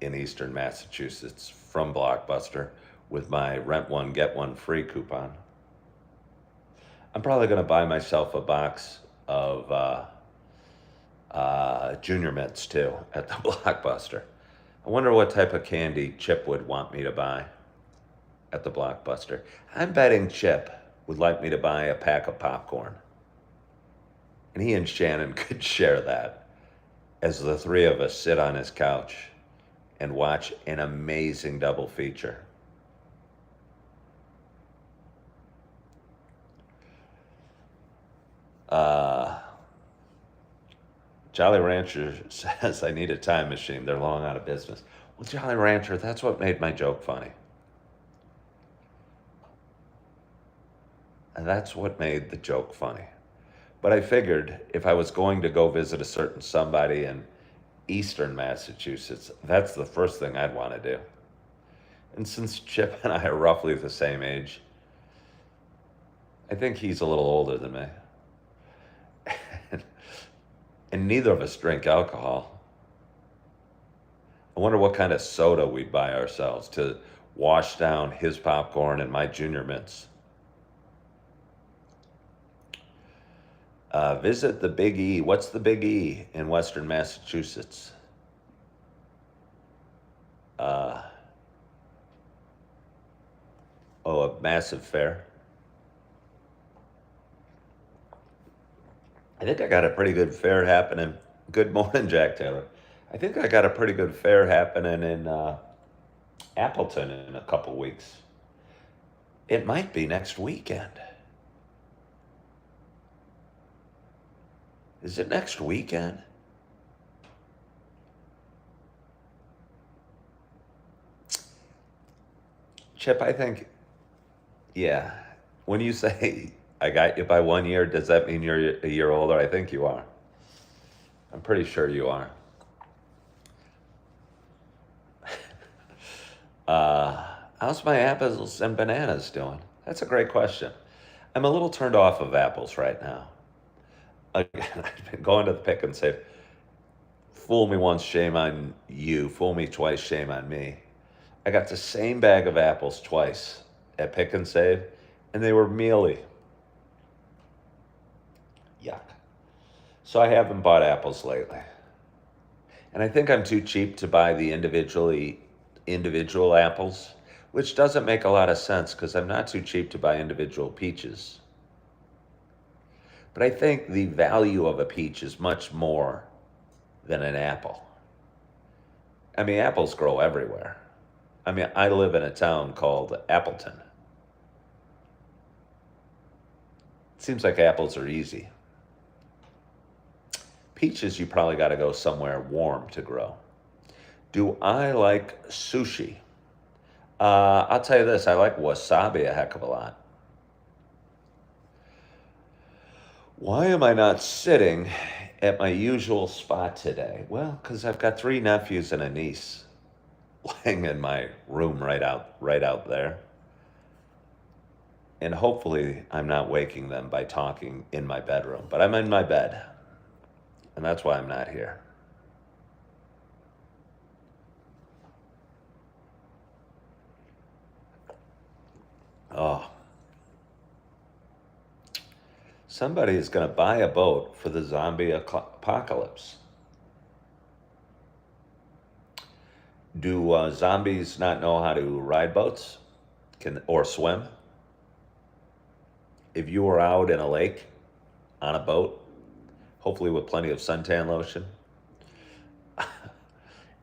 in Eastern Massachusetts from Blockbuster with my rent one, get one free coupon. I'm probably going to buy myself a box of Junior Mints too at the Blockbuster. I wonder what type of candy Chip would want me to buy at the Blockbuster. I'm betting Chip would like me to buy a pack of popcorn. And he and Shannon could share that as the three of us sit on his couch and watch an amazing double feature. Jolly Rancher says, I need a time machine. They're long out of business. Well, Jolly Rancher, that's what made my joke funny. And that's what made the joke funny. But I figured if I was going to go visit a certain somebody in Eastern Massachusetts, that's the first thing I'd want to do. And since Chip and I are roughly the same age, I think he's a little older than me. And neither of us drink alcohol. I wonder what kind of soda we'd buy ourselves to wash down his popcorn and my Junior Mints. Visit the Big E. What's the Big E in Western Massachusetts? A massive fair. I think I got a pretty good fair happening. Good morning, Jack Taylor. I think I got a pretty good fair happening in Appleton in a couple weeks. It might be next weekend. Is it next weekend? Chip, I think, yeah. When you say I got you by 1 year, does that mean you're a year older? I think you are. I'm pretty sure you are. How's my apples and bananas doing? That's a great question. I'm a little turned off of apples right now. Again, I've been going to the pick and say, fool me once, shame on you. Fool me twice, shame on me. I got the same bag of apples twice at Pick and Save, and they were mealy. Yuck. So I haven't bought apples lately. And I think I'm too cheap to buy the individual apples, which doesn't make a lot of sense because I'm not too cheap to buy individual peaches. But I think the value of a peach is much more than an apple. I mean, apples grow everywhere. I mean, I live in a town called Appleton. It seems like apples are easy. Peaches, you probably got to go somewhere warm to grow. Do I like sushi? I'll tell you this, I like wasabi a heck of a lot. Why am I not sitting at my usual spot today? Well, because I've got 3 nephews and a niece laying in my room right out there. And hopefully I'm not waking them by talking in my bedroom. But I'm in my bed. And that's why I'm not here. Oh. Somebody is going to buy a boat for the zombie apocalypse. Do zombies not know how to ride boats or swim? If you were out in a lake on a boat, hopefully with plenty of suntan lotion,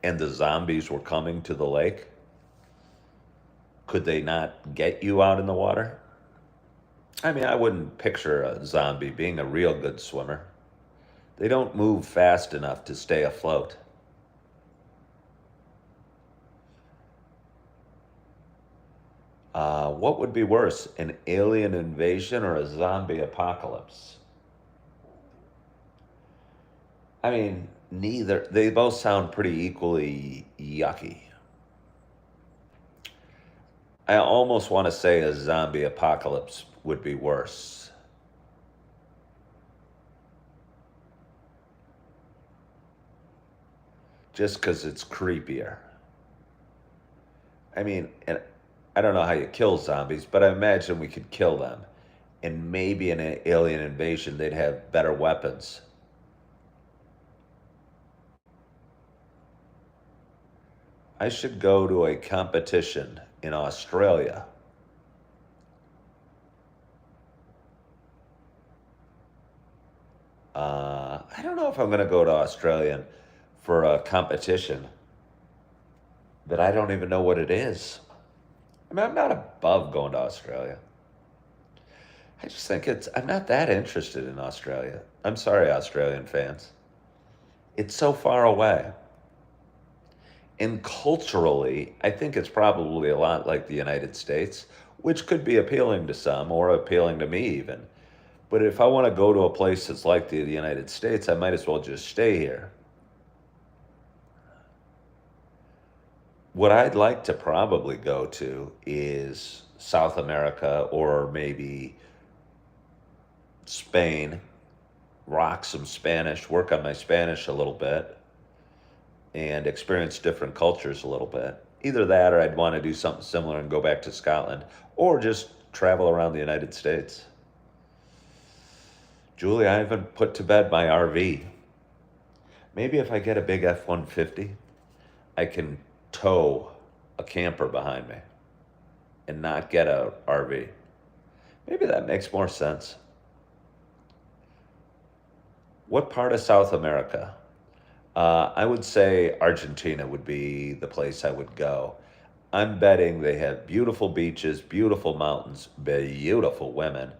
and the zombies were coming to the lake, could they not get you out in the water? I mean, I wouldn't picture a zombie being a real good swimmer. They don't move fast enough to stay afloat. What would be worse, an alien invasion or a zombie apocalypse? I mean, neither. They both sound pretty equally yucky. I almost want to say a zombie apocalypse would be worse. Just because it's creepier. I mean, and I don't know how you kill zombies, but I imagine we could kill them. And maybe in an alien invasion, they'd have better weapons. I should go to a competition in Australia. I don't know if I'm going to go to Australia for a competition that I don't even know what it is. I mean, I'm not above going to Australia. I just think I'm not that interested in Australia. I'm sorry, Australian fans. It's so far away. And culturally, I think it's probably a lot like the United States, which could be appealing to some or appealing to me even. But if I want to go to a place that's like the United States, I might as well just stay here. What I'd like to probably go to is South America or maybe Spain, rock some Spanish, work on my Spanish a little bit, and experience different cultures a little bit. Either that or I'd want to do something similar and go back to Scotland or just travel around the United States. Julie, I haven't put to bed my RV. Maybe if I get a big F-150, I can tow a camper behind me and not get a RV. Maybe that makes more sense. What part of South America? I would say Argentina would be the place I would go. I'm betting they have beautiful beaches, beautiful mountains, beautiful women,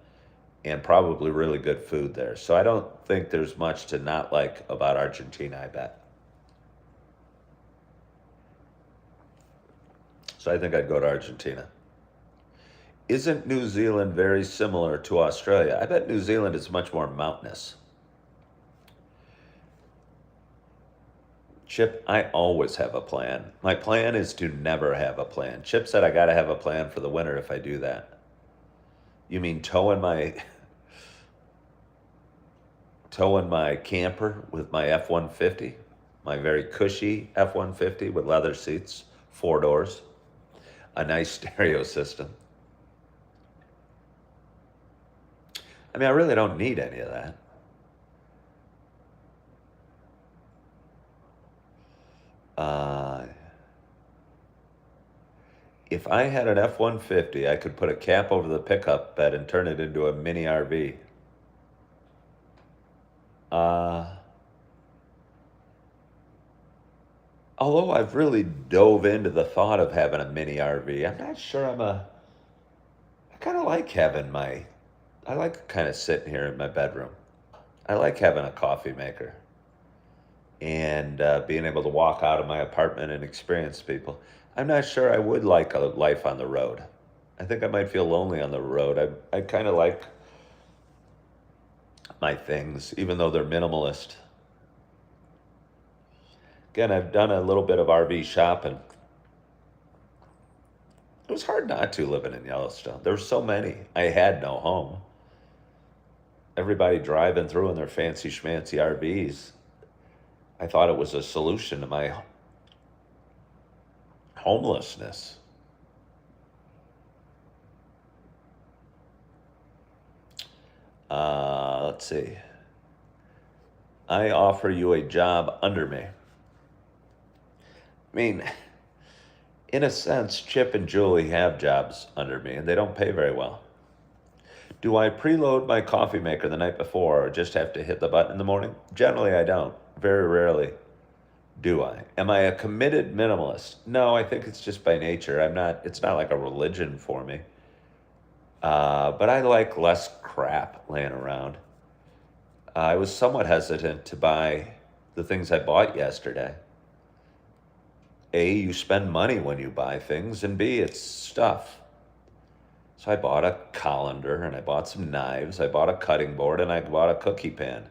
and probably really good food there. So I don't think there's much to not like about Argentina, I bet. So I think I'd go to Argentina. Isn't New Zealand very similar to Australia? I bet New Zealand is much more mountainous. Chip, I always have a plan. My plan is to never have a plan. Chip said I got to have a plan for the winter if I do that. You mean towing my camper with my F-150, my very cushy F-150 with leather seats, 4 doors, a nice stereo system. I mean, I really don't need any of that. Uh, if I had an F-150, I could put a cap over the pickup bed and turn it into a mini RV. Uh, Although I've really dove into the thought of having a mini RV, I'm not sure I kind of like I like kind of sitting here in my bedroom. I like having a coffee maker and being able to walk out of my apartment and experience people. I'm not sure I would like a life on the road. I think I might feel lonely on the road. I kind of like my things, even though they're minimalist. Again, I've done a little bit of RV shopping. It was hard not to living in Yellowstone. There were so many. I had no home. Everybody driving through in their fancy schmancy RVs. I thought it was a solution to my homelessness. Let's see. I offer you a job under me. I mean, in a sense, Chip and Julie have jobs under me, and they don't pay very well. Do I preload my coffee maker the night before or just have to hit the button in the morning? Generally, I don't. Very rarely do I. Am I a committed minimalist? No, I think it's just by nature. It's not like a religion for me. But I like less crap laying around. I was somewhat hesitant to buy the things I bought yesterday. A, you spend money when you buy things, and B, it's stuff. So I bought a colander and I bought some knives. I bought a cutting board and I bought a cookie pan.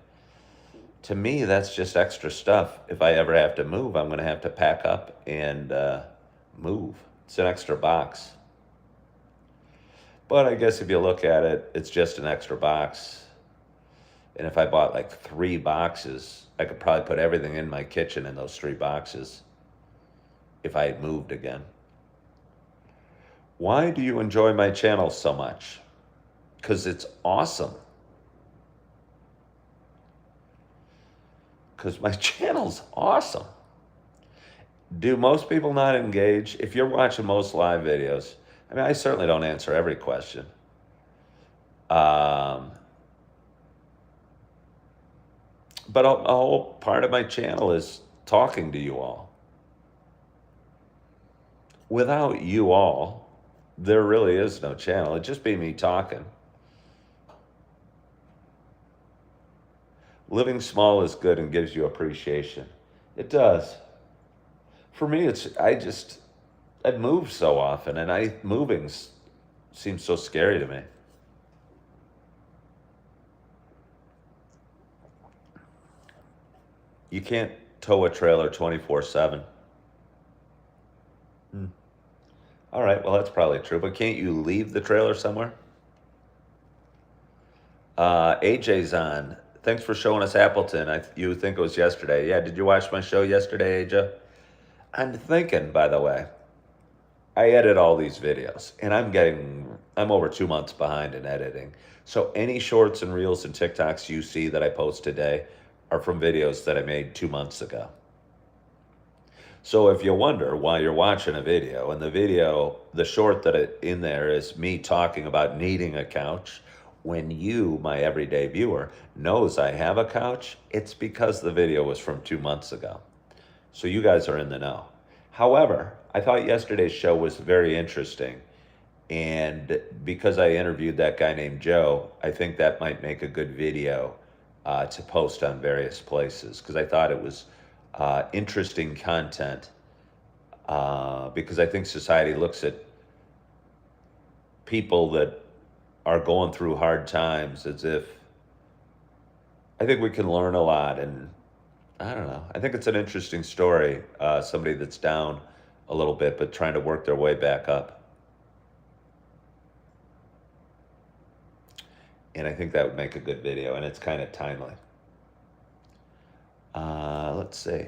To me, that's just extra stuff. If I ever have to move, I'm going to have to pack up and move. It's an extra box. But I guess if you look at it, it's just an extra box. And if I bought like 3 boxes, I could probably put everything in my kitchen in those 3 boxes if I had moved again. Why do you enjoy my channel so much? Because it's awesome. Because my channel's awesome. Do most people not engage? If you're watching most live videos, I mean, I certainly don't answer every question. But a whole part of my channel is talking to you all. Without you all, there really is no channel. It'd just be me talking. Living small is good and gives you appreciation. It does. For me, I've moved so often, and moving seems so scary to me. You can't tow a trailer 24/7. All right, well, that's probably true, but can't you leave the trailer somewhere? AJ's on. Thanks for showing us Appleton. You think it was yesterday. Yeah, did you watch my show yesterday, AJ? I'm thinking, by the way, I edit all these videos, and I'm over 2 months behind in editing. So any shorts and reels and TikToks you see that I post today are from videos that I made 2 months ago. So if you wonder why you're watching a video, and the short in there is me talking about needing a couch, when you, my everyday viewer, knows I have a couch, it's because the video was from 2 months ago. So you guys are in the know. However, I thought yesterday's show was very interesting. And because I interviewed that guy named Joe, I think that might make a good video to post on various places, because I thought it was interesting content, because I think society looks at people that are going through hard times as if, I think we can learn a lot. And I don't know, I think it's an interesting story, somebody that's down a little bit but trying to work their way back up. And I think that would make a good video, and it's kind of timely. Let's see.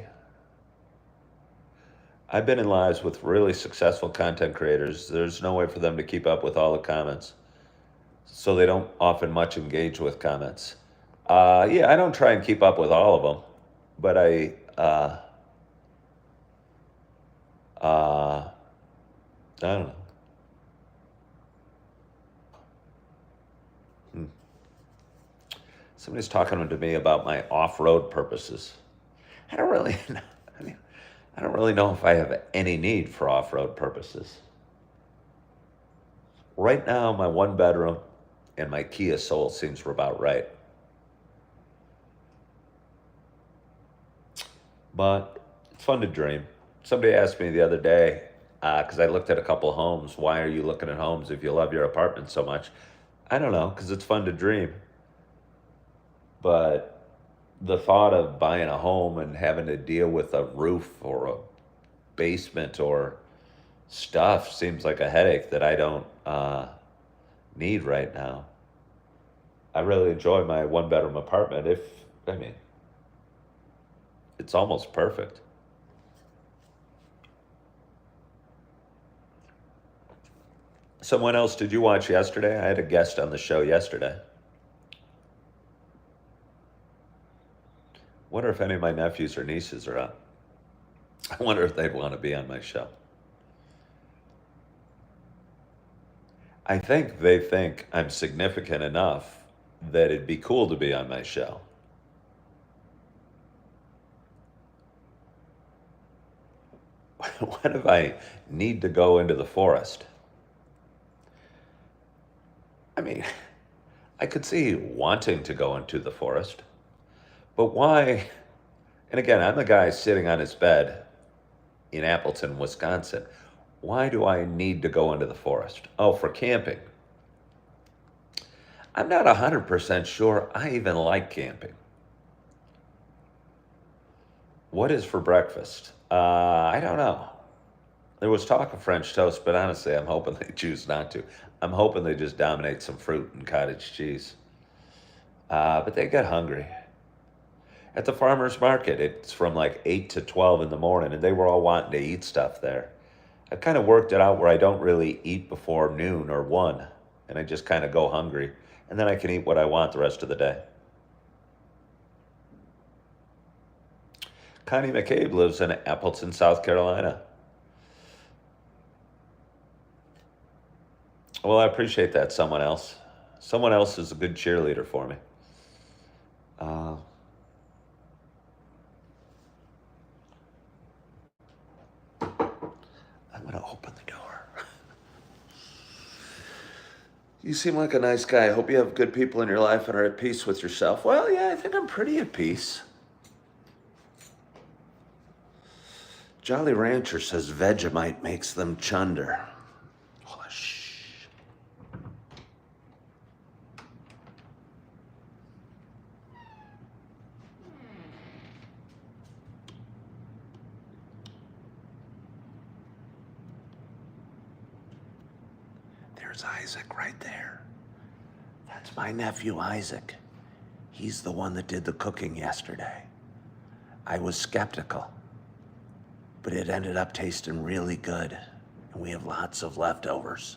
I've been in lives with really successful content creators. There's no way for them to keep up with all the comments, so they don't often much engage with comments. Yeah, I don't try and keep up with all of them, but I don't know. Somebody's talking to me about my off-road purposes. I don't really know. I don't really know if I have any need for off-road purposes. Right now, my 1 bedroom and my Kia Soul seems about right. But it's fun to dream. Somebody asked me the other day, because I looked at a couple of homes, why are you looking at homes if you love your apartment so much? I don't know, because it's fun to dream. But the thought of buying a home and having to deal with a roof or a basement or stuff seems like a headache that I don't need right now. I really enjoy my 1 bedroom apartment. It's almost perfect. Someone else, did you watch yesterday? I had a guest on the show yesterday. Wonder if any of my nephews or nieces are on. I wonder if they'd want to be on my show. I think they think I'm significant enough that it'd be cool to be on my show. What if I need to go into the forest? I mean, I could see wanting to go into the forest, but why? And again, I'm the guy sitting on his bed in Appleton, Wisconsin. Why do I need to go into the forest? Oh, for camping. I'm not 100% sure I even like camping. What is for breakfast? I don't know. There was talk of French toast, but honestly, I'm hoping they choose not to. I'm hoping they just dominate some fruit and cottage cheese. But they get hungry. At the farmer's market, it's from like 8 to 12 in the morning, and they were all wanting to eat stuff there. I kind of worked it out where I don't really eat before noon or 1, and I just kind of go hungry, and then I can eat what I want the rest of the day. Connie McCabe lives in Appleton, South Carolina. Well, I appreciate that, someone else. Someone else is a good cheerleader for me. Uh, I'm going to open the door. You seem like a nice guy. I hope you have good people in your life and are at peace with yourself. Well, yeah, I think I'm pretty at peace. Jolly Rancher says Vegemite makes them chunder. Hush. There's Isaac right there. That's my nephew, Isaac. He's the one that did the cooking yesterday. I was skeptical, but it ended up tasting really good, and we have lots of leftovers.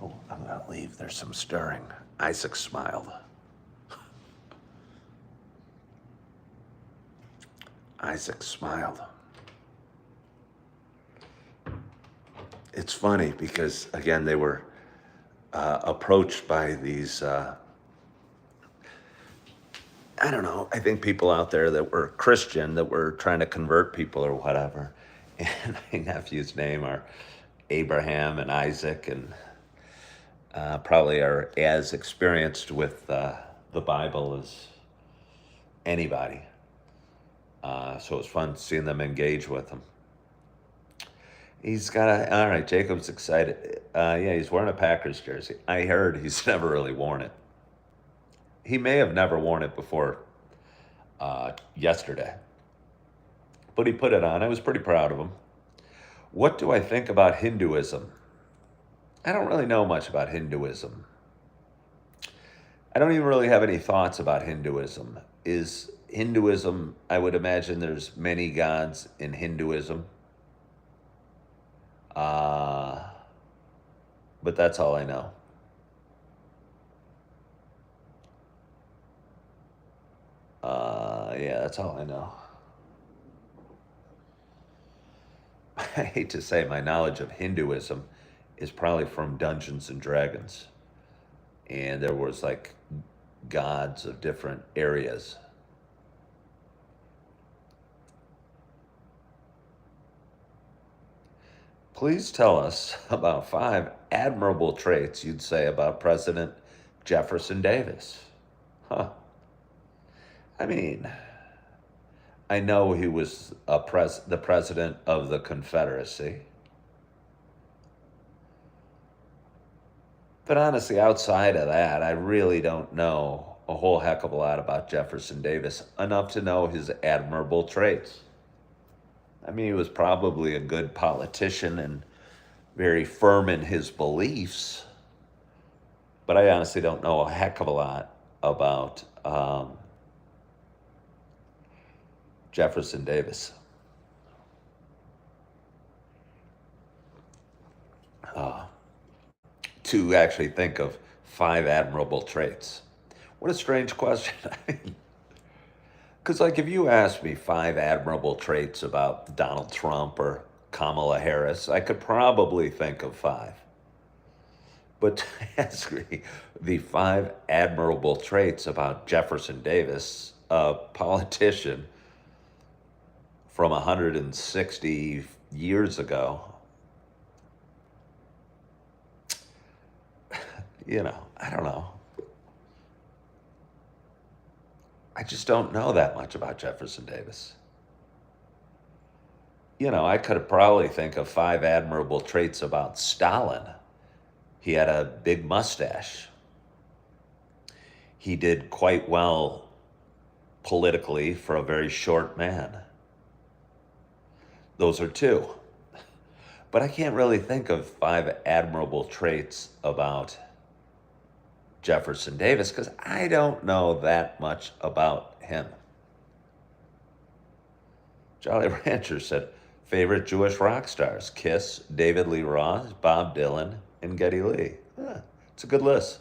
Oh, I'm gonna leave. There's some stirring. Isaac smiled. Isaac smiled. It's funny because, again, they were approached by these, I don't know, I think people out there that were Christian that were trying to convert people or whatever. And my nephew's name are Abraham and Isaac, and probably are as experienced with the Bible as anybody. So it was fun seeing them engage with him. He's got all right, Jacob's excited. Yeah, he's wearing a Packers jersey. I heard he's never really worn it. He may have never worn it before yesterday, but he put it on. I was pretty proud of him. What do I think about Hinduism? I don't really know much about Hinduism. I don't even really have any thoughts about Hinduism. Is Hinduism, I would imagine there's many gods in Hinduism. But that's all I know. Yeah, that's all I know. I hate to say my knowledge of Hinduism is probably from Dungeons and Dragons. And there was like gods of different areas. Please tell us about 5 admirable traits you'd say about President Jefferson Davis. Huh. I mean, I know he was the president of the Confederacy. But honestly, outside of that, I really don't know a whole heck of a lot about Jefferson Davis, enough to know his admirable traits. I mean, he was probably a good politician and very firm in his beliefs, but I honestly don't know a heck of a lot about Jefferson Davis. To actually think of 5 admirable traits. What a strange question. Because, like, if you asked me 5 admirable traits about Donald Trump or Kamala Harris, I could probably think of 5. But to ask me the 5 admirable traits about Jefferson Davis, a politician from 160 years ago, I don't know. I just don't know that much about Jefferson Davis. I could probably think of 5 admirable traits about Stalin. He had a big mustache. he did quite well politically for a very short man. Those are two. But I can't really think of 5 admirable traits about Jefferson Davis because I don't know that much about him. Jolly Rancher said, favorite Jewish rock stars, Kiss, David Lee Roth, Bob Dylan, and Geddy Lee. It's a good list.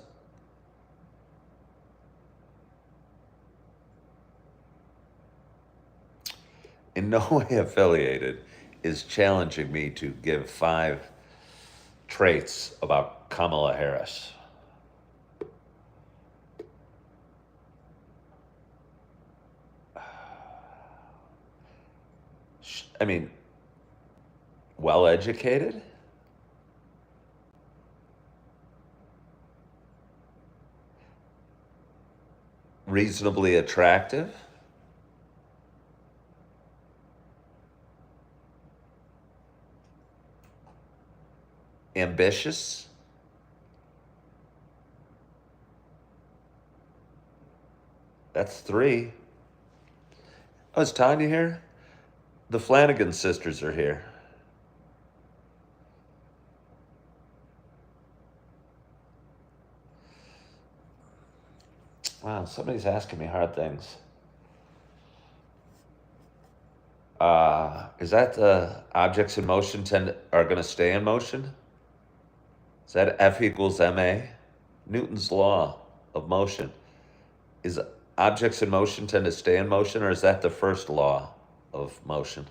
In no way affiliated is challenging me to give 5 traits about Kamala Harris. I mean, well educated, reasonably attractive, ambitious, that's 3. Oh, is Tanya here? The Flanagan sisters are here. Wow, somebody's asking me hard things. Is that the objects in motion are going to stay in motion? Is that F equals ma? Newton's law of motion. Is objects in motion tend to stay in motion, or is that the first law of motion?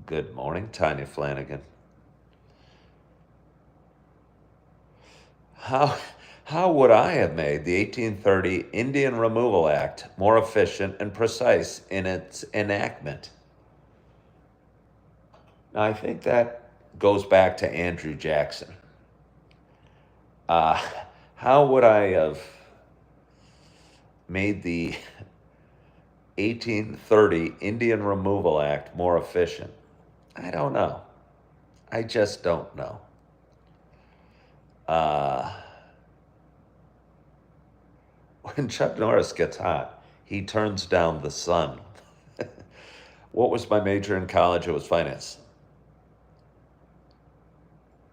Good morning, Tanya Flanagan. How would I have made the 1830 Indian Removal Act more efficient and precise in its enactment? Now, I think that goes back to Andrew Jackson. How would I have made the 1830 Indian Removal Act more efficient? I don't know. I just don't know. When Chuck Norris gets hot, he turns down the sun. What was my major in college? It was finance.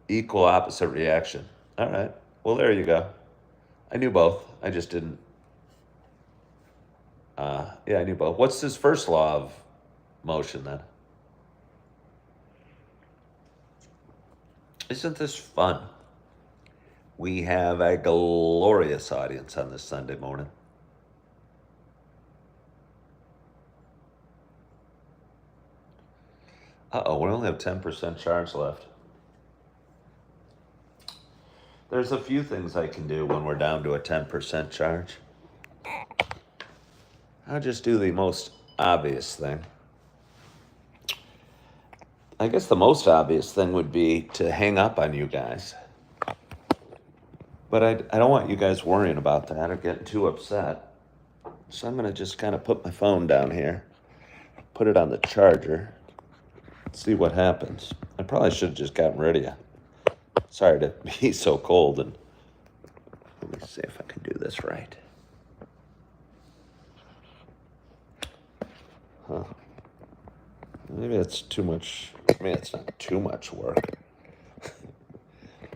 Equal opposite reaction. All right. Well, there you go. I knew both. I just didn't. Yeah, I knew both. What's his first law of motion then? Isn't this fun? We have a glorious audience on this Sunday morning. Uh-oh, we only have 10% charge left. There's a few things I can do when we're down to a 10% charge. I'll just do the most obvious thing. I guess the most obvious thing would be to hang up on you guys. But I don't want you guys worrying about that or getting too upset. So I'm going to just kind of put my phone down here, put it on the charger, see what happens. I probably should have just gotten rid of you. Sorry to be so cold. And let me see if I can do this right. Huh. Maybe it's too much. I mean, it's not too much work.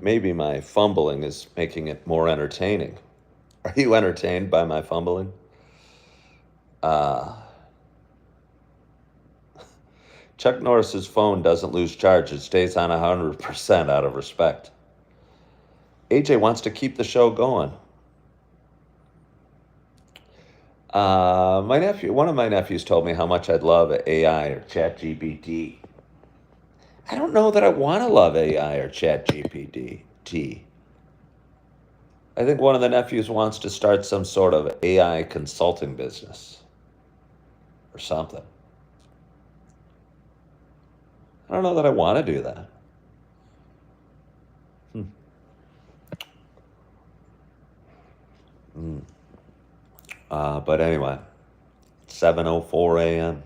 Maybe my fumbling is making it more entertaining. Are you entertained by my fumbling? Chuck Norris's phone doesn't lose charge. It stays on 100% out of respect. AJ wants to keep the show going. One of my nephews told me how much I'd love AI or ChatGPT. I don't know that I want to love AI or ChatGPT. I think one of the nephews wants to start some sort of AI consulting business or something. I don't know that I want to do that. But anyway, 7:04 a.m.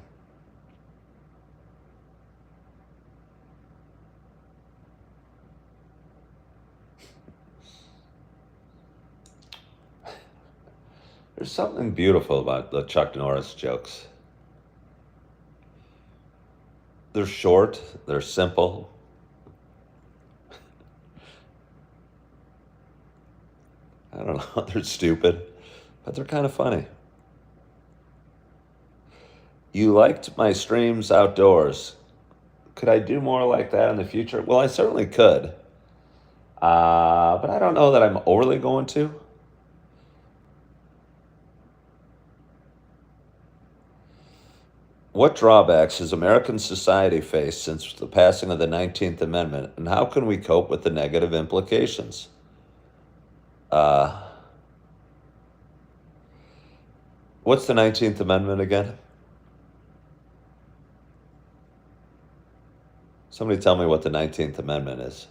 There's something beautiful about the Chuck Norris jokes. They're short, they're simple. I don't know, they're stupid, but they're kind of funny. You liked my streams outdoors. Could I do more like that in the future? Well, I certainly could, but I don't know that I'm overly going to. What drawbacks has American society faced since the passing of the 19th Amendment, and how can we cope with the negative implications? Uh, what's the 19th Amendment again? Somebody tell me what the 19th Amendment is.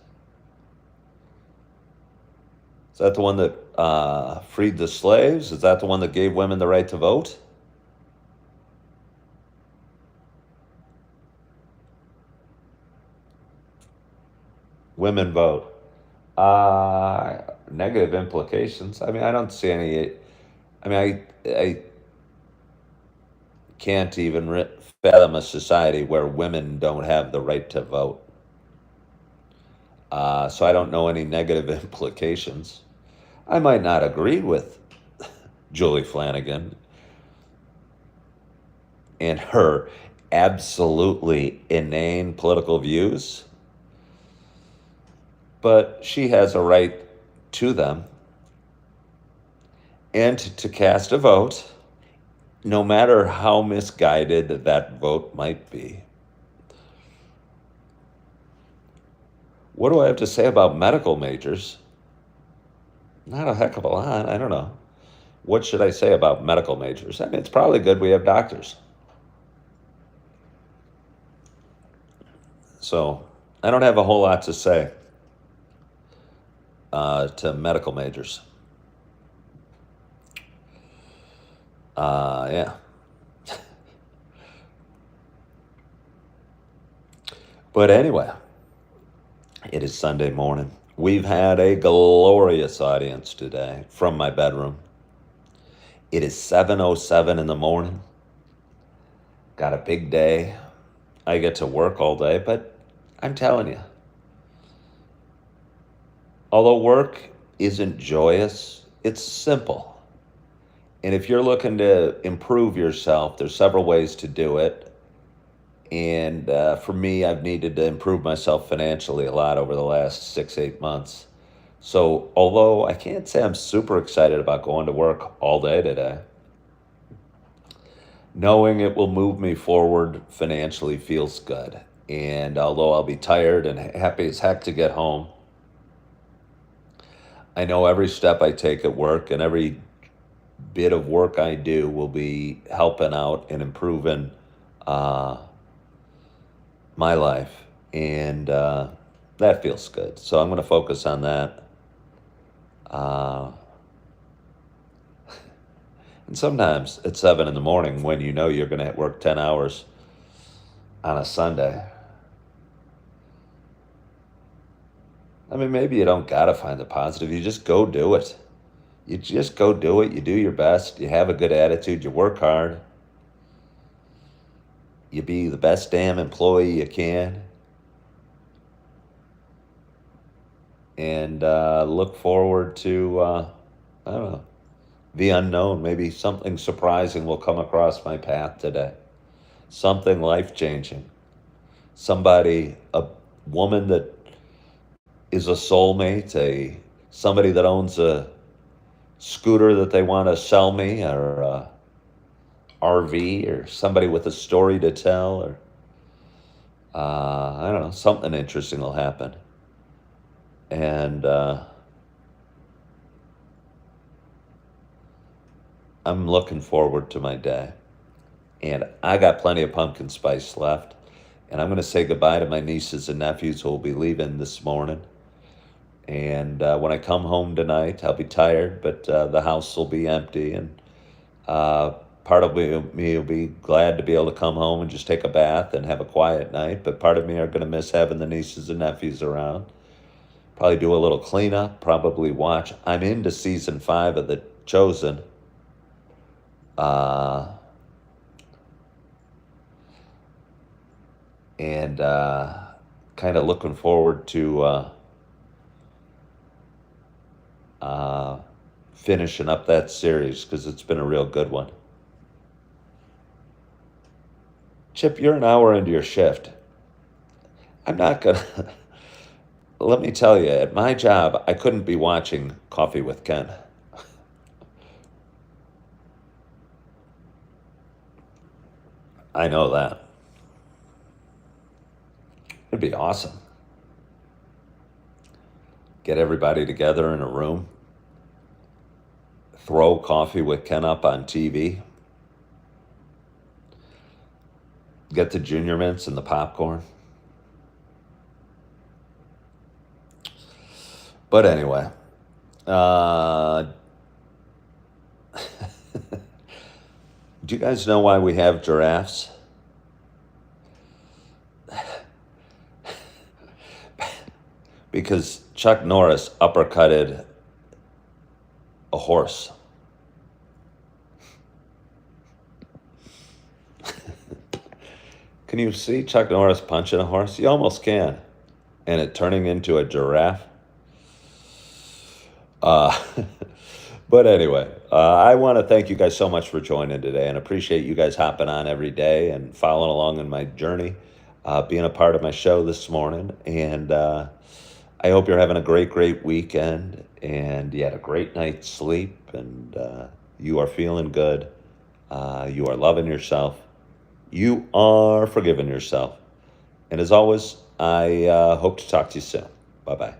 Is that the one that freed the slaves? Is that the one that gave women the right to vote? Women vote. Negative implications. I mean, I don't see any. I mean, I can't even fathom a society where women don't have the right to vote. So I don't know any negative implications. I might not agree with Julie Flanagan and her absolutely inane political views, but she has a right to them and to cast a vote, no matter how misguided that vote might be. What do I have to say about medical majors? Not a heck of a lot. I don't know. What should I say about medical majors? I mean, it's probably good we have doctors. So I don't have a whole lot to say to medical majors. Yeah. But anyway, it is Sunday morning. We've had a glorious audience today from my bedroom. It is 7:07 in the morning. Got a big day. I get to work all day, but I'm telling you, although work isn't joyous, it's simple. And if you're looking to improve yourself, there's several ways to do it. And for me, I've needed to improve myself financially a lot over the last 6, 8 months. So although I can't say I'm super excited about going to work all day today, knowing it will move me forward financially feels good. And although I'll be tired and happy as heck to get home, I know every step I take at work and every bit of work I do will be helping out and improving my life. And that feels good. So I'm going to focus on that. And sometimes at 7 in the morning, when you know you're going to work 10 hours on a Sunday, I mean, maybe you don't got to find the positive. You just go do it. You just go do it. You do your best. You have a good attitude. You work hard. You be the best damn employee you can. And look forward to, I don't know, the unknown. Maybe something surprising will come across my path today. Something life-changing. Somebody, a woman that is a soulmate, somebody that owns a scooter that they want to sell me, or a RV, or somebody with a story to tell, or I don't know, something interesting will happen. And I'm looking forward to my day. And I got plenty of pumpkin spice left. And I'm going to say goodbye to my nieces and nephews who will be leaving this morning. And when I come home tonight, I'll be tired, but the house will be empty. And part of me will be glad to be able to come home and just take a bath and have a quiet night. But part of me are going to miss having the nieces and nephews around. Probably do a little cleanup, probably watch. I'm into season 5 of The Chosen. Uh, and kind of looking forward to uh, finishing up that series because it's been a real good one. Chip, you're an hour into your shift. I'm not going to. Let me tell you, at my job, I couldn't be watching Coffee with Ken. I know that. It'd be awesome. Get everybody together in a room, throw Coffee with Ken up on TV, get the Junior Mints and the popcorn. But anyway, do you guys know why we have giraffes? Because Chuck Norris uppercutted a horse. Can you see Chuck Norris punching a horse? You almost can. And it turning into a giraffe. But anyway, I want to thank you guys so much for joining today and appreciate you guys hopping on every day and following along in my journey, being a part of my show this morning. And I hope you're having a great weekend and you had a great night's sleep and you are feeling good. You are loving yourself. You are forgiving yourself. And as always, I hope to talk to you soon. Bye-bye.